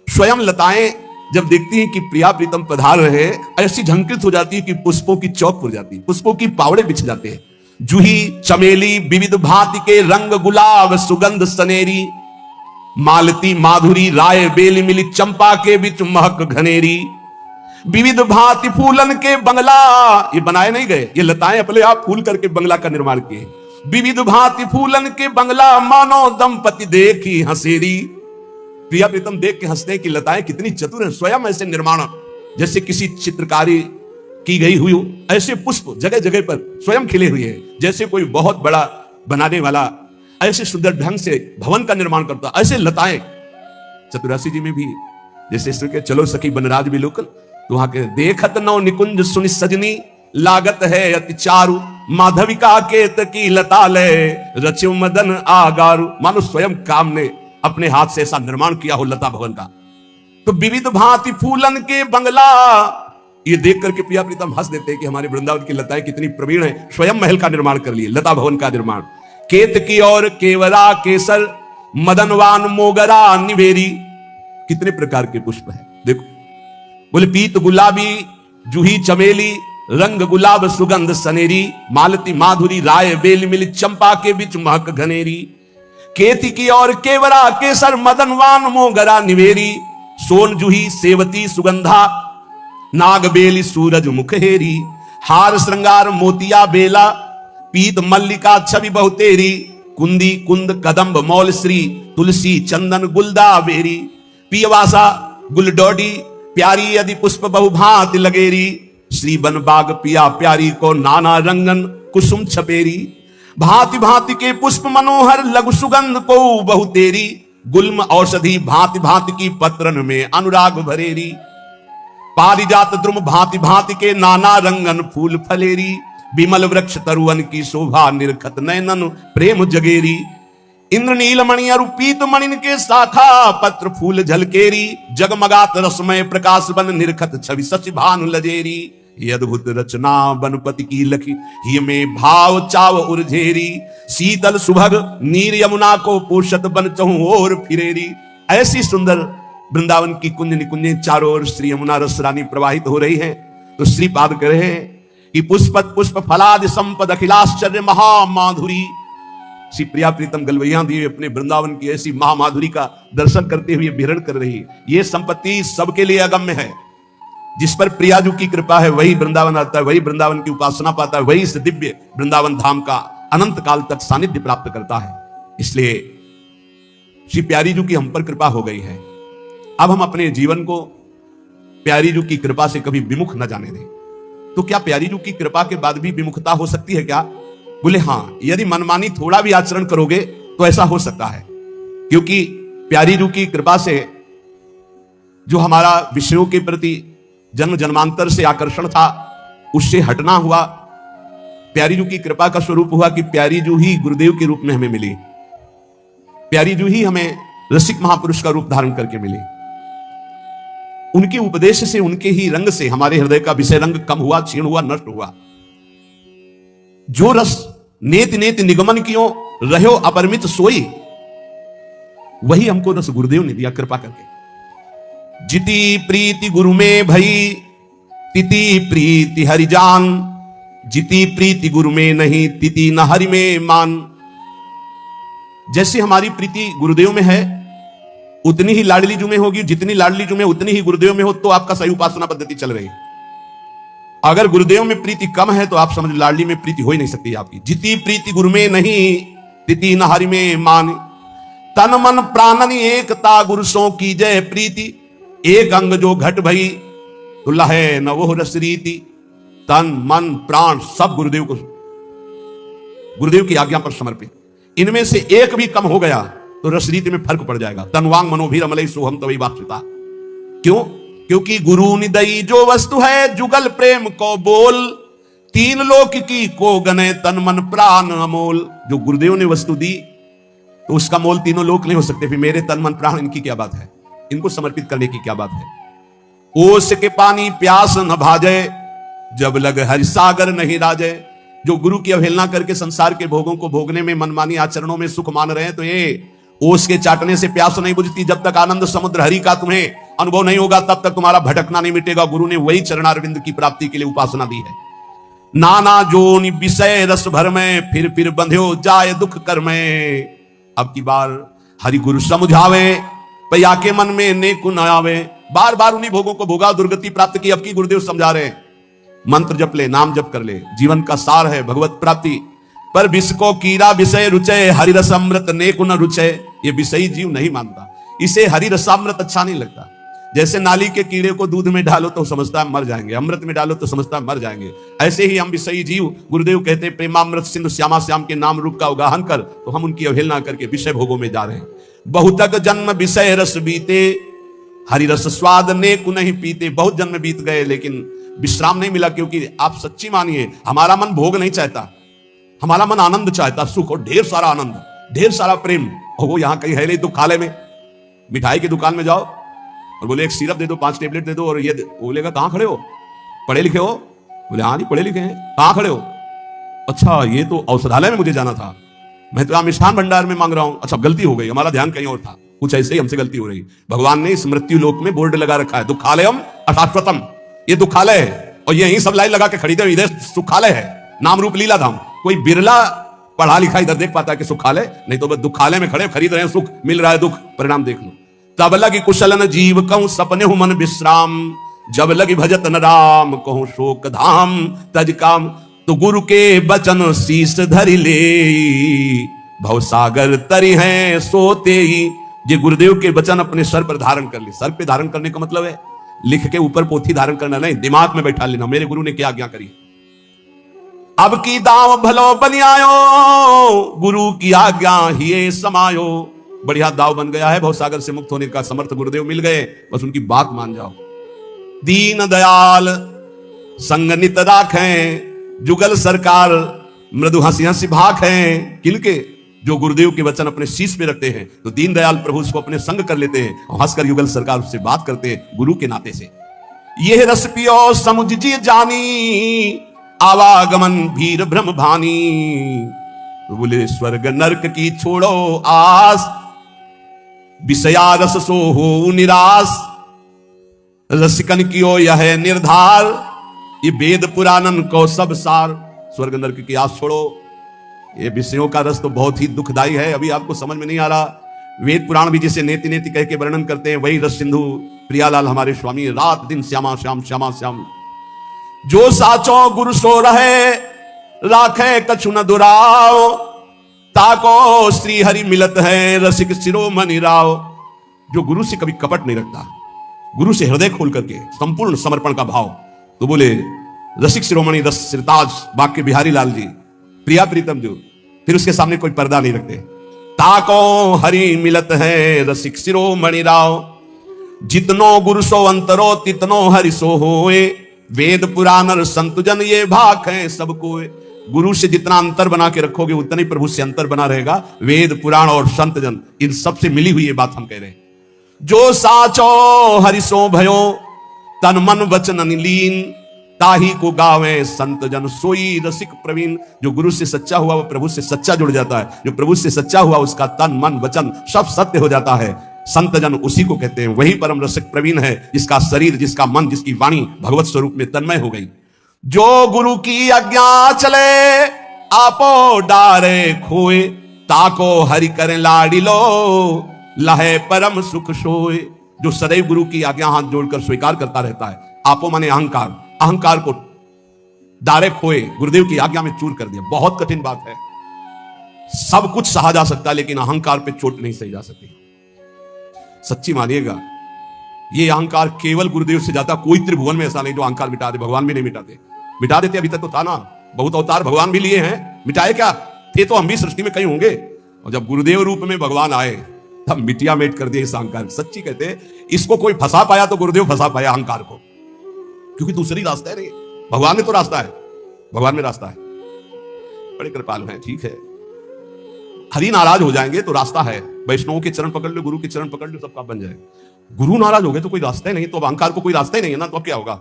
स्वयं लताएं जब देखती हैं कि प्रिया प्रीतम पधार रहे, ऐसी झंकृत हो जाती है कि पुष्पों की चौक पुर जाती है, पुष्पों की पावड़े बिछ जाते हैं। जूही चमेली विविध भांति के, रंग गुलाब सुगंध सनेरी। मालती माधुरी राय बेल मिली, चंपा के बिच महक घनेरी। विविध भांति फूलन के बंगला, ये बनाए नहीं गए, ये लताएं अपने आप फूल करके बंगला का निर्माण किए। विविध भांति फूलन के बंगला, मानो दंपति देखी हंसेरी। प्रिया प्रीतम देख के हंसते हैं कि लताएं कितनी चतुर हैं। स्वयं ऐसे निर्माण जैसे किसी चित्रकारी की गई हुई हो, ऐसे पुष्प जगह जगह पर स्वयं खिले हुए हैं। जैसे कोई बहुत बड़ा बनाने वाला ऐसे सुंदर ढंग से भवन का निर्माण करता, ऐसे लताएं। चतुरासी जी में भी जैसे इसके चलो सखी बनराज बिलोकन, तो वहां के देखत नौ निकुंज सुनि सजनी, लागत है अति चारु। माधविका केत की लता ले, रचिव मदन आगारु। मानो स्वयं काम ने अपने हाथ से ऐसा निर्माण किया हो लता भवन का। तो विविध भांति फूलन के बंगला, ये देख करके प्रिया प्रीतम हंस देते हैं कि हमारे वृंदावन की लताएं कितनी प्रवीण है। स्वयं महल का निर्माण कर लिए, लता भवन का निर्माण। केत की और केवरा केसर, मदनवान मोगरा निवेरी। कितने प्रकार के पुष्प है देखो। बोले पीत गुलाबी जूही चमेली, रंग गुलाब सुगंध सनेरी। मालती माधुरी राय बेल मिली, चंपा के बीच महक घनेरी। केती की और केवरा केसर, मदनवान मोगरा निवेरी। सोन जूही सेवती सुगंधा, नाग बेली सूरज मुखहेरी। हार श्रृंगार मोतिया बेला, पीत मल्लिका छवि बहुतेरी। कुंदी कुंद कदम्ब मौल श्री, तुलसी चंदन गुलदा बेरी। पियवासा गुलडोडी, प्यारी यदि पुष्प बहुभांति लगेरी। श्री बन बाग पिया प्यारी को, नाना रंगन कुसुम छपेरी। भांति भांति के पुष्प मनोहर, लघु सुगंध को बहुतेरी। गुल्म औषधि भांति भांति की, पत्रन में अनुराग भरेरी। पारिजात द्रुम भांति भांति के, नाना रंगन फूल फलेरी। विमल वृक्ष तरुवन की शोभा, निरखत नयनन प्रेम जगेरी। इंद्र नील मणि अरु पीत मणिन के, शाखा पत्र फूल झलकेरी। जगमगात रसमय प्रकाश बन, निरखत छवि शशि भानु लजेरी। ये अद्भुत रचना बनपति की लखी, ही में भाव चाव उर्झेरी। शीतल सुभग नीर यमुना को, पोषत बन चहु और फिरेरी। ऐसी सुंदर वृंदावन की कुंज निकुंजें चारों ओर श्री यमुना रस रानी प्रवाहित हो रही है। तो श्रीपाद कह रहे हैं कि पुष्पत पुष्प फलादि संपद अखिलाश्चर्य महामाधुरी। श्री प्रिया प्रीतम गलवैया देवी अपने वृंदावन की ऐसी महामाधुरी का दर्शन करते हुए विहरण कर रही है। ये संपत्ति सबके लिए अगम्य है। जिस पर प्रियाजू की कृपा है वही वृंदावन आता है, वही वृंदावन की उपासना पाता है, वही इस दिव्य वृंदावन धाम का अनंत काल तक सानिध्य प्राप्त करता है। इसलिए श्री प्यारी जू की हम पर कृपा हो गई है। अब हम अपने जीवन को प्यारी जू की कृपा से कभी विमुख न जाने दें। तो क्या प्यारी जू की कृपा के बाद भी विमुखता हो सकती है क्या? बोले हाँ, यदि मनमानी थोड़ा भी आचरण करोगे तो ऐसा हो सकता है। क्योंकि प्यारी जू की कृपा से जो हमारा विषयों के प्रति जन्म जन्मांतर से आकर्षण था, उससे हटना हुआ। प्यारी जू की कृपा का स्वरूप हुआ कि प्यारी जू ही गुरुदेव के रूप में हमें मिली। प्यारी जू ही हमें रसिक महापुरुष का रूप धारण करके मिली। उनके उपदेश से, उनके ही रंग से हमारे हृदय का विषय रंग कम हुआ, क्षीण हुआ, नष्ट हुआ। जो रस नेति नेति निगमन कियो रहो अपरिमित सोई, वही हमको रस गुरुदेव ने दिया कृपा करके। जिति प्रीति गुरु में भई तिति प्रीति हरिजान, जिति प्रीति गुरु में नहीं तिति न हरि में मान। जैसे हमारी प्रीति गुरुदेव में है उतनी ही लाडली जू में होगी, जितनी लाडली जू में उतनी ही गुरुदेव में हो, तो आपका सही उपासना पद्धति चल रही है। अगर गुरुदेव में प्रीति कम है तो आप समझ लाडली में प्रीति हो ही नहीं सकती आपकी। जिति प्रीति गुरु में नहीं तिति न हरि में मान, तन मन प्राणन एकता गुरु सो की जय प्रीति, एक अंग जो घट भई तो लहे न वो रस रीति। तन मन प्राण सब गुरुदेव को, गुरुदेव की आज्ञा पर समर्पित। इनमें से एक भी कम हो गया तो रस रीति में फर्क पड़ जाएगा। तनवांग मनोभीर अमलई सोहम तवई वापसिता। क्यों? क्योंकि गुरु निदई जो वस्तु है जुगल प्रेम को बोल, तीन लोक की को गने तन मन प्राण अमोल। जो गुरुदेव ने वस्तु दी तो उसका मोल तीनों लोक नहीं हो सकते। फिर मेरे तन मन प्राण इनकी क्या बात है, इनको समर्पित करने की क्या बात है। ओस के पानी प्यास न भाजे, जब लग हरि सागर नहीं राजे। जो गुरु की अवहेलना करके संसार के भोगों को भोगने में, मनमानी आचरणों में सुख मान रहे हैं, तो ये ओस के चाटने से प्यास नहीं बुझती। जब तक आनंद समुद्र हरि का तुम्हें अनुभव नहीं होगा तब तक तुम्हारा भटकना नहीं मिटेगा। गुरु ने वही चरणारविंद की प्राप्ति के लिए उपासना दी है। नाना जोनि विषय रस भर में, फिर बंध्यो जाए दुख कर में। अब की बार हरि गुरु समझावे, पैया के मन में नेकु न आवे। बार बार उन्हीं भोगों को भोगा, दुर्गति प्राप्त की। अब की गुरुदेव समझा रहे हैं, मंत्र जप ले, नाम जप कर ले, जीवन का सार है भगवत प्राप्ति। पर विष को कीड़ा विषय रुचय, हरि रस अमृत नेकु न रुचय। ये विषयी जीव नहीं मानता, इसे हरि रसामृत अच्छा नहीं लगता। जैसे नाली के कीड़े को दूध में डालो तो समझता है मर जाएंगे, अमृत में डालो तो समझता है मर जाएंगे, ऐसे ही हम विषयी जीव। गुरुदेव कहते हैं प्रेमामृत सिंधु श्यामा श्याम के नाम रूप का उगाहन कर, तो हम उनकी अवहेलना करके विषय भोगों में जा रहे हैं। बहुतक जन्म विषय रस बीते, हरि रस स्वाद नेकु नहीं पीते। बहुत जन्म बीत गए लेकिन विश्राम नहीं मिला, क्योंकि आप सच्ची मानिए हमारा मन भोग नहीं चाहता, हमारा मन आनंद चाहता, सुख और ढेर सारा आनंद, ढेर सारा प्रेम। और वो यहां कहीं है नहीं। दुखालय में, मिठाई की दुकान में जाओ और बोले एक सिरप दे दो, 5 टेबलेट दे दो, और ये बोलेगा कहां खड़े हो, पढ़े लिखे हो? बोले हाँ जी पढ़े लिखे हैं। कहां खड़े हो? अच्छा ये तो औषधालय में मुझे जाना था, मैं तो मिष्ठान भंडार में मांग रहा हूं। अच्छा गलती हो गई, हमारा ध्यान कहीं और था। कुछ ऐसे ही हमसे गलती हो रही। भगवान ने इस मृत्यु लोक में बोर्ड लगा रखा है, दुखालयम अशाश्वतम। ये दुखालय है और यही सब लाइन लगा के खरीदे, इधर सुखालय है, नाम रूप लीला धाम। कोई बिरला पढ़ा लिखा इधर देख पाता है कि सुखालय, नहीं तो बस दुखालय में खड़े खरीद रहे हैं, सुख मिल रहा है, दुख परिणाम देख लो। तब लगी कुशलन जीव कहूं सपने हूं मन विश्राम, जब लगी भजत न राम कहूं शोक धाम तज काम। तो गुरु के बचन शीस धरि ले, भवसागर तरी हैं सोते ही। ये गुरुदेव के वचन अपने सर पर धारण कर ले। सर पे धारण करने का मतलब है लिख के ऊपर पोथी धारण करना नहीं, दिमाग में बैठा लेना। मेरे गुरु ने क्या आज्ञा करी। अब की दाव भलो बन आयो, गुरु की आज्ञा ही समायो। बढ़िया दाव बन गया है, भवसागर से मुक्त होने का समर्थ गुरुदेव मिल गए, बस उनकी बात मान जाओ। दीन दयाल संग नित राखें, जुगल सरकार मृदु हंसी हंसी भाख हैं। किनके? जो गुरुदेव के वचन अपने शीश पे रखते हैं, तो दीन दयाल प्रभु उसको अपने संग कर लेते हैं और हंसकर युगल सरकार उससे बात करते हैं गुरु के नाते से। यह रस पियो समुझ जी जानी, आवागमन भीर ब्रह्म भानी। तो बोले स्वर्ग नरक की छोड़ो आस, विषया रस सो हो निराश। रसिकन कियो यह निर्धार, ये वेद पुराणन को सब सार। स्वर्ग नरक की आस छोड़ो, ये विषयों का रस तो बहुत ही दुखदाई है। अभी आपको समझ में नहीं आ रहा। वेद पुराण भी जिसे नेति नेति कह के वर्णन करते हैं, वही रस सिंधु प्रियालाल हमारे स्वामी रात दिन श्यामा श्याम श्यामा श्याम। जो साचो गुरु सो रहे, राखे कछु न दुराव। ताको श्री हरि मिलत है, रसिक शिरोमणि राव। जो गुरु से कभी कपट नहीं रखता, गुरु से हृदय खोल करके संपूर्ण समर्पण का भाव, तो बोले रसिक शिरोमणि रस श्रीताज बाक्य बिहारी लाल जी, प्रिया प्रीतम जो, फिर उसके सामने कोई पर्दा नहीं रखते। ताको हरि मिलत है, रसिक शिरोमणि राव। जितनो गुरु सो अंतरो, तितनो हरि सो होए। वेद पुराण संत जन ये भाख है सबको। गुरु से जितना अंतर बना के रखोगे उतना ही प्रभु से अंतर बना रहेगा। वेद पुराण और संत जन इन सब से मिली हुई ये बात हम कह रहे हैं। जो साचो हरिसो भयो तन मन वचन लीन ताही को गावे संत जन सोई रसिक प्रवीण। जो गुरु से सच्चा हुआ वो प्रभु से सच्चा जुड़ जाता है। जो प्रभु से सच्चा हुआ उसका तन मन वचन सब सत्य हो जाता है। संत जन उसी को कहते हैं। वही परम रसिक प्रवीण है जिसका शरीर, जिसका मन, जिसकी वाणी भगवत स्वरूप में तन्मय हो गई। जो गुरु की आज्ञा चले आपो डारे खोए ताको हरि करें लाड़ी लो लहे परम सुख सोए। जो सदैव गुरु की आज्ञा हाथ जोड़कर स्वीकार करता रहता है। आपो माने अहंकार, अहंकार को डारे खोए, गुरुदेव की आज्ञा में चूर कर दिया। बहुत कठिन बात है। सब कुछ सहा जा सकता है लेकिन अहंकार पे चोट नहीं सही जा सकती। सच्ची मानिएगा, ये अहंकार केवल गुरुदेव से जाता। कोई त्रिभुवन में ऐसा नहीं जो अहंकार मिटा दे। भगवान भी नहीं मिटाते। मिटा देते, अभी तक तो था ना, बहुत अवतार भगवान भी लिए हैं। मिटाए क्या थे तो हम भी सृष्टि में कहीं होंगे। और जब गुरुदेव रूप में भगवान आए तब मिटिया मेट कर दिया इस अहंकार। सच्ची कहते इसको कोई फंसा पाया तो गुरुदेव फंसा पाया अहंकार को, क्योंकि दूसरी रास्ता है नहीं। भगवान में तो रास्ता है, भगवान में रास्ता है। बड़े कृपालु हैं, ठीक है। हरि नाराज हो जाएंगे तो रास्ता है। वैष्णवों के चरण पकड़ लो, गुरु के चरण पकड़ लो, सब काम बन जाएगा। गुरु नाराज हो गए तो कोई रास्ता ही नहीं। तो अब अहंकार को कोई रास्ता ही नहीं है ना, तो अब क्या होगा?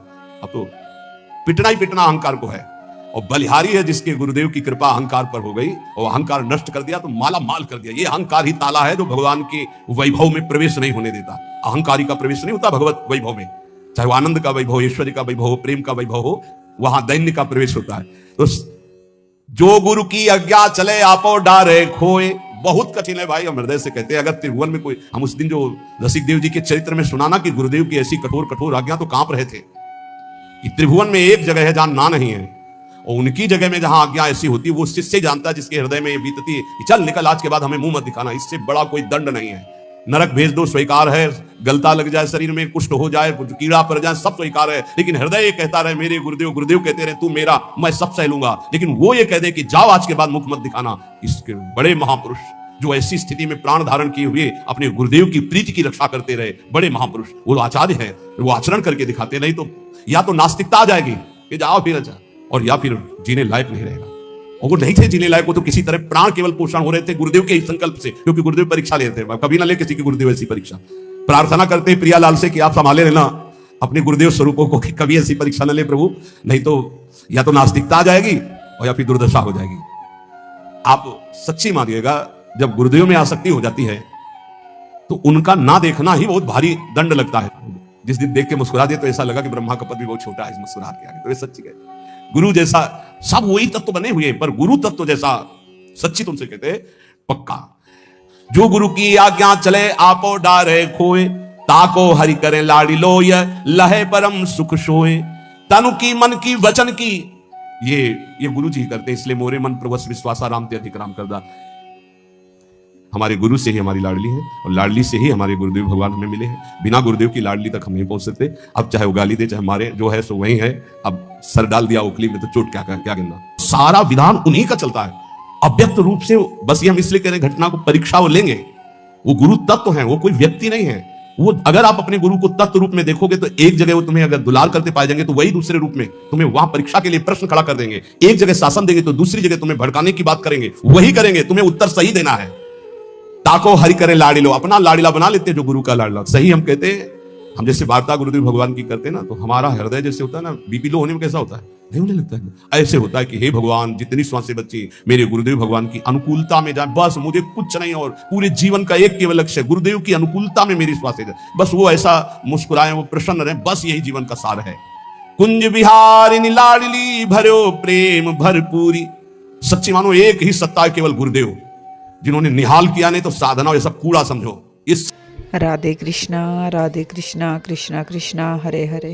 अब तो पिटना ही पिटना अहंकार को है। और बलिहारी है जिसके गुरुदेव की कृपा अहंकार पर हो गई और अहंकार नष्ट कर दिया तो माला माल कर दिया। ये अहंकार ही ताला है जो भगवान के वैभव में प्रवेश नहीं होने देता। अहंकारी का प्रवेश नहीं होता भगवत वैभव में। चाहे वो आनंद का वैभव, ऐश्वर्य का वैभव हो, प्रेम का वैभव हो, वहां दैन्य का प्रवेश होता है। तो जो गुरु की आज्ञा चले आपो डारे खोए। बहुत कठिन है भाई, हम हृदय से कहते हैं। अगर त्रिभुवन में कोई, हम उस दिन जो रसिक देव जी के चरित्र में सुनाना कि गुरुदेव की ऐसी कठोर कठोर आज्ञा तो कांप रहे थे। कि त्रिभुवन में एक जगह है जहां ना नहीं है, और उनकी जगह में जहां आज्ञा ऐसी होती है वो शिष्य जानता है जिसके हृदय में ये बीतती है कि चल निकल, आज के बाद हमें मुंह मत दिखाना। इससे बड़ा कोई दंड नहीं है। नरक भेज दो स्वीकार है, गलता लग जाए शरीर में, कुष्ठ हो जाए, कुछ कीड़ा पड़ जाए, सब स्वीकार है। लेकिन हृदय ये कहता रहे मेरे गुरुदेव, गुरुदेव कहते रहे तू मेरा, मैं सब सह लूंगा। लेकिन वो ये कह दे कि जाओ आज के बाद मुख मत दिखाना। इसके बड़े महापुरुष जो ऐसी स्थिति में प्राण धारण किए हुए अपने गुरुदेव की प्रीति की रक्षा करते रहे, बड़े महापुरुष, वो आचार्य हैं, वो आचरण करके दिखाते। नहीं तो या तो नास्तिकता आ जाएगी कि जाओ फिर अच्छा, और या फिर जीने लायक नहीं रहेगा। और वो नहीं थे जीने लायक, वो तो किसी तरह प्राण केवल पोषण हो रहे थे गुरुदेव के संकल्प से, क्योंकि गुरुदेव परीक्षा लेते थे। कभी ना ले किसी की गुरुदेव ऐसी परीक्षा। प्रार्थना करते प्रियालाल से कि आप संभाले लेना अपने गुरुदेव स्वरूपों को, कि कभी ऐसी परीक्षा न ले प्रभु, नहीं तो या तो नास्तिकता आ जाएगी और या फिर दुर्दशा हो जाएगी। आप सच्ची मानिएगा, जब गुरुदेव में आसक्ति हो जाती है तो उनका ना देखना ही बहुत भारी दंड लगता है। जिस दिन देख के मुस्कुरा दिए तो ऐसा लगा कि ब्रह्मा का पद भी बहुत छोटा है इस मुस्कुराहट के आगे। तो ये सच्ची है। गुरु जैसा सब वही तत्व बने हुए हैं, पर गुरु तत्व जैसा सच्ची तुमसे कहते पक्का। जो गुरु की आज्ञा चले आपो डारे खोए ताको हरि करे लाड़ी लोय लहे परम सुख सोए। तनु की मन की वचन की ये गुरु जी करते, इसलिए मोरे मन प्रवस विश्वासा राम ते अधिक राम करदा। हमारे गुरु से ही हमारी लाडली है और लाडली से ही हमारे गुरुदेव भगवान हमें मिले हैं। बिना गुरुदेव की लाडली तक हम नहीं पहुंच सकते। अब चाहे वो गाली दे, चाहे हमारे जो है सो वही है। अब सर डाल दिया ओखली में तो चोट क्या गिरना। सारा विधान उन्हीं का चलता है अव्यक्त रूप से। बस ये हम इसलिए कह रहे हैं घटना को परीक्षा वो लेंगे। वो गुरु तत्व है, वो कोई व्यक्ति नहीं है। वो अगर आप अपने गुरु को तत्व रूप में देखोगे तो एक जगह वो तुम्हें अगर दुलार करते पाए जाएंगे तो वही दूसरे रूप में तुम्हें वहां परीक्षा के लिए प्रश्न खड़ा कर देंगे। एक जगह शासन देंगे तो दूसरी जगह तुम्हें भड़काने की बात करेंगे, वही करेंगे, तुम्हें उत्तर सही देना है। ताको हरि करे लाड़ी लो, अपना लाड़ीला बना लेते हैं जो गुरु का लाड़ला। सही हम कहते हैं, हम जैसे वार्ता गुरुदेव भगवान की करते हैं ना, तो हमारा हृदय जैसे होता है ना, बीपी लो होने में कैसा होता है, नहीं होने लगता है। ऐसे होता है कि हे भगवान, जितनी श्वासें बची मेरे गुरुदेव भगवान की अनुकूलता में जाए, बस मुझे कुछ नहीं। और पूरे जीवन का एक केवल लक्ष्य है, गुरुदेव की अनुकूलता में मेरी श्वासें जाए, बस वो ऐसा मुस्कुराए, वो प्रसन्न रहे, बस यही जीवन का सार है। कुंज बिहारिनी लाडली भरो प्रेम भरपूरी। सच्ची मानो एक ही सत्ता है, केवल गुरुदेव, जिन्होंने निहाल किया, नहीं तो साधना ये सब कूड़ा समझो। इस राधे कृष्णा कृष्णा कृष्णा हरे हरे।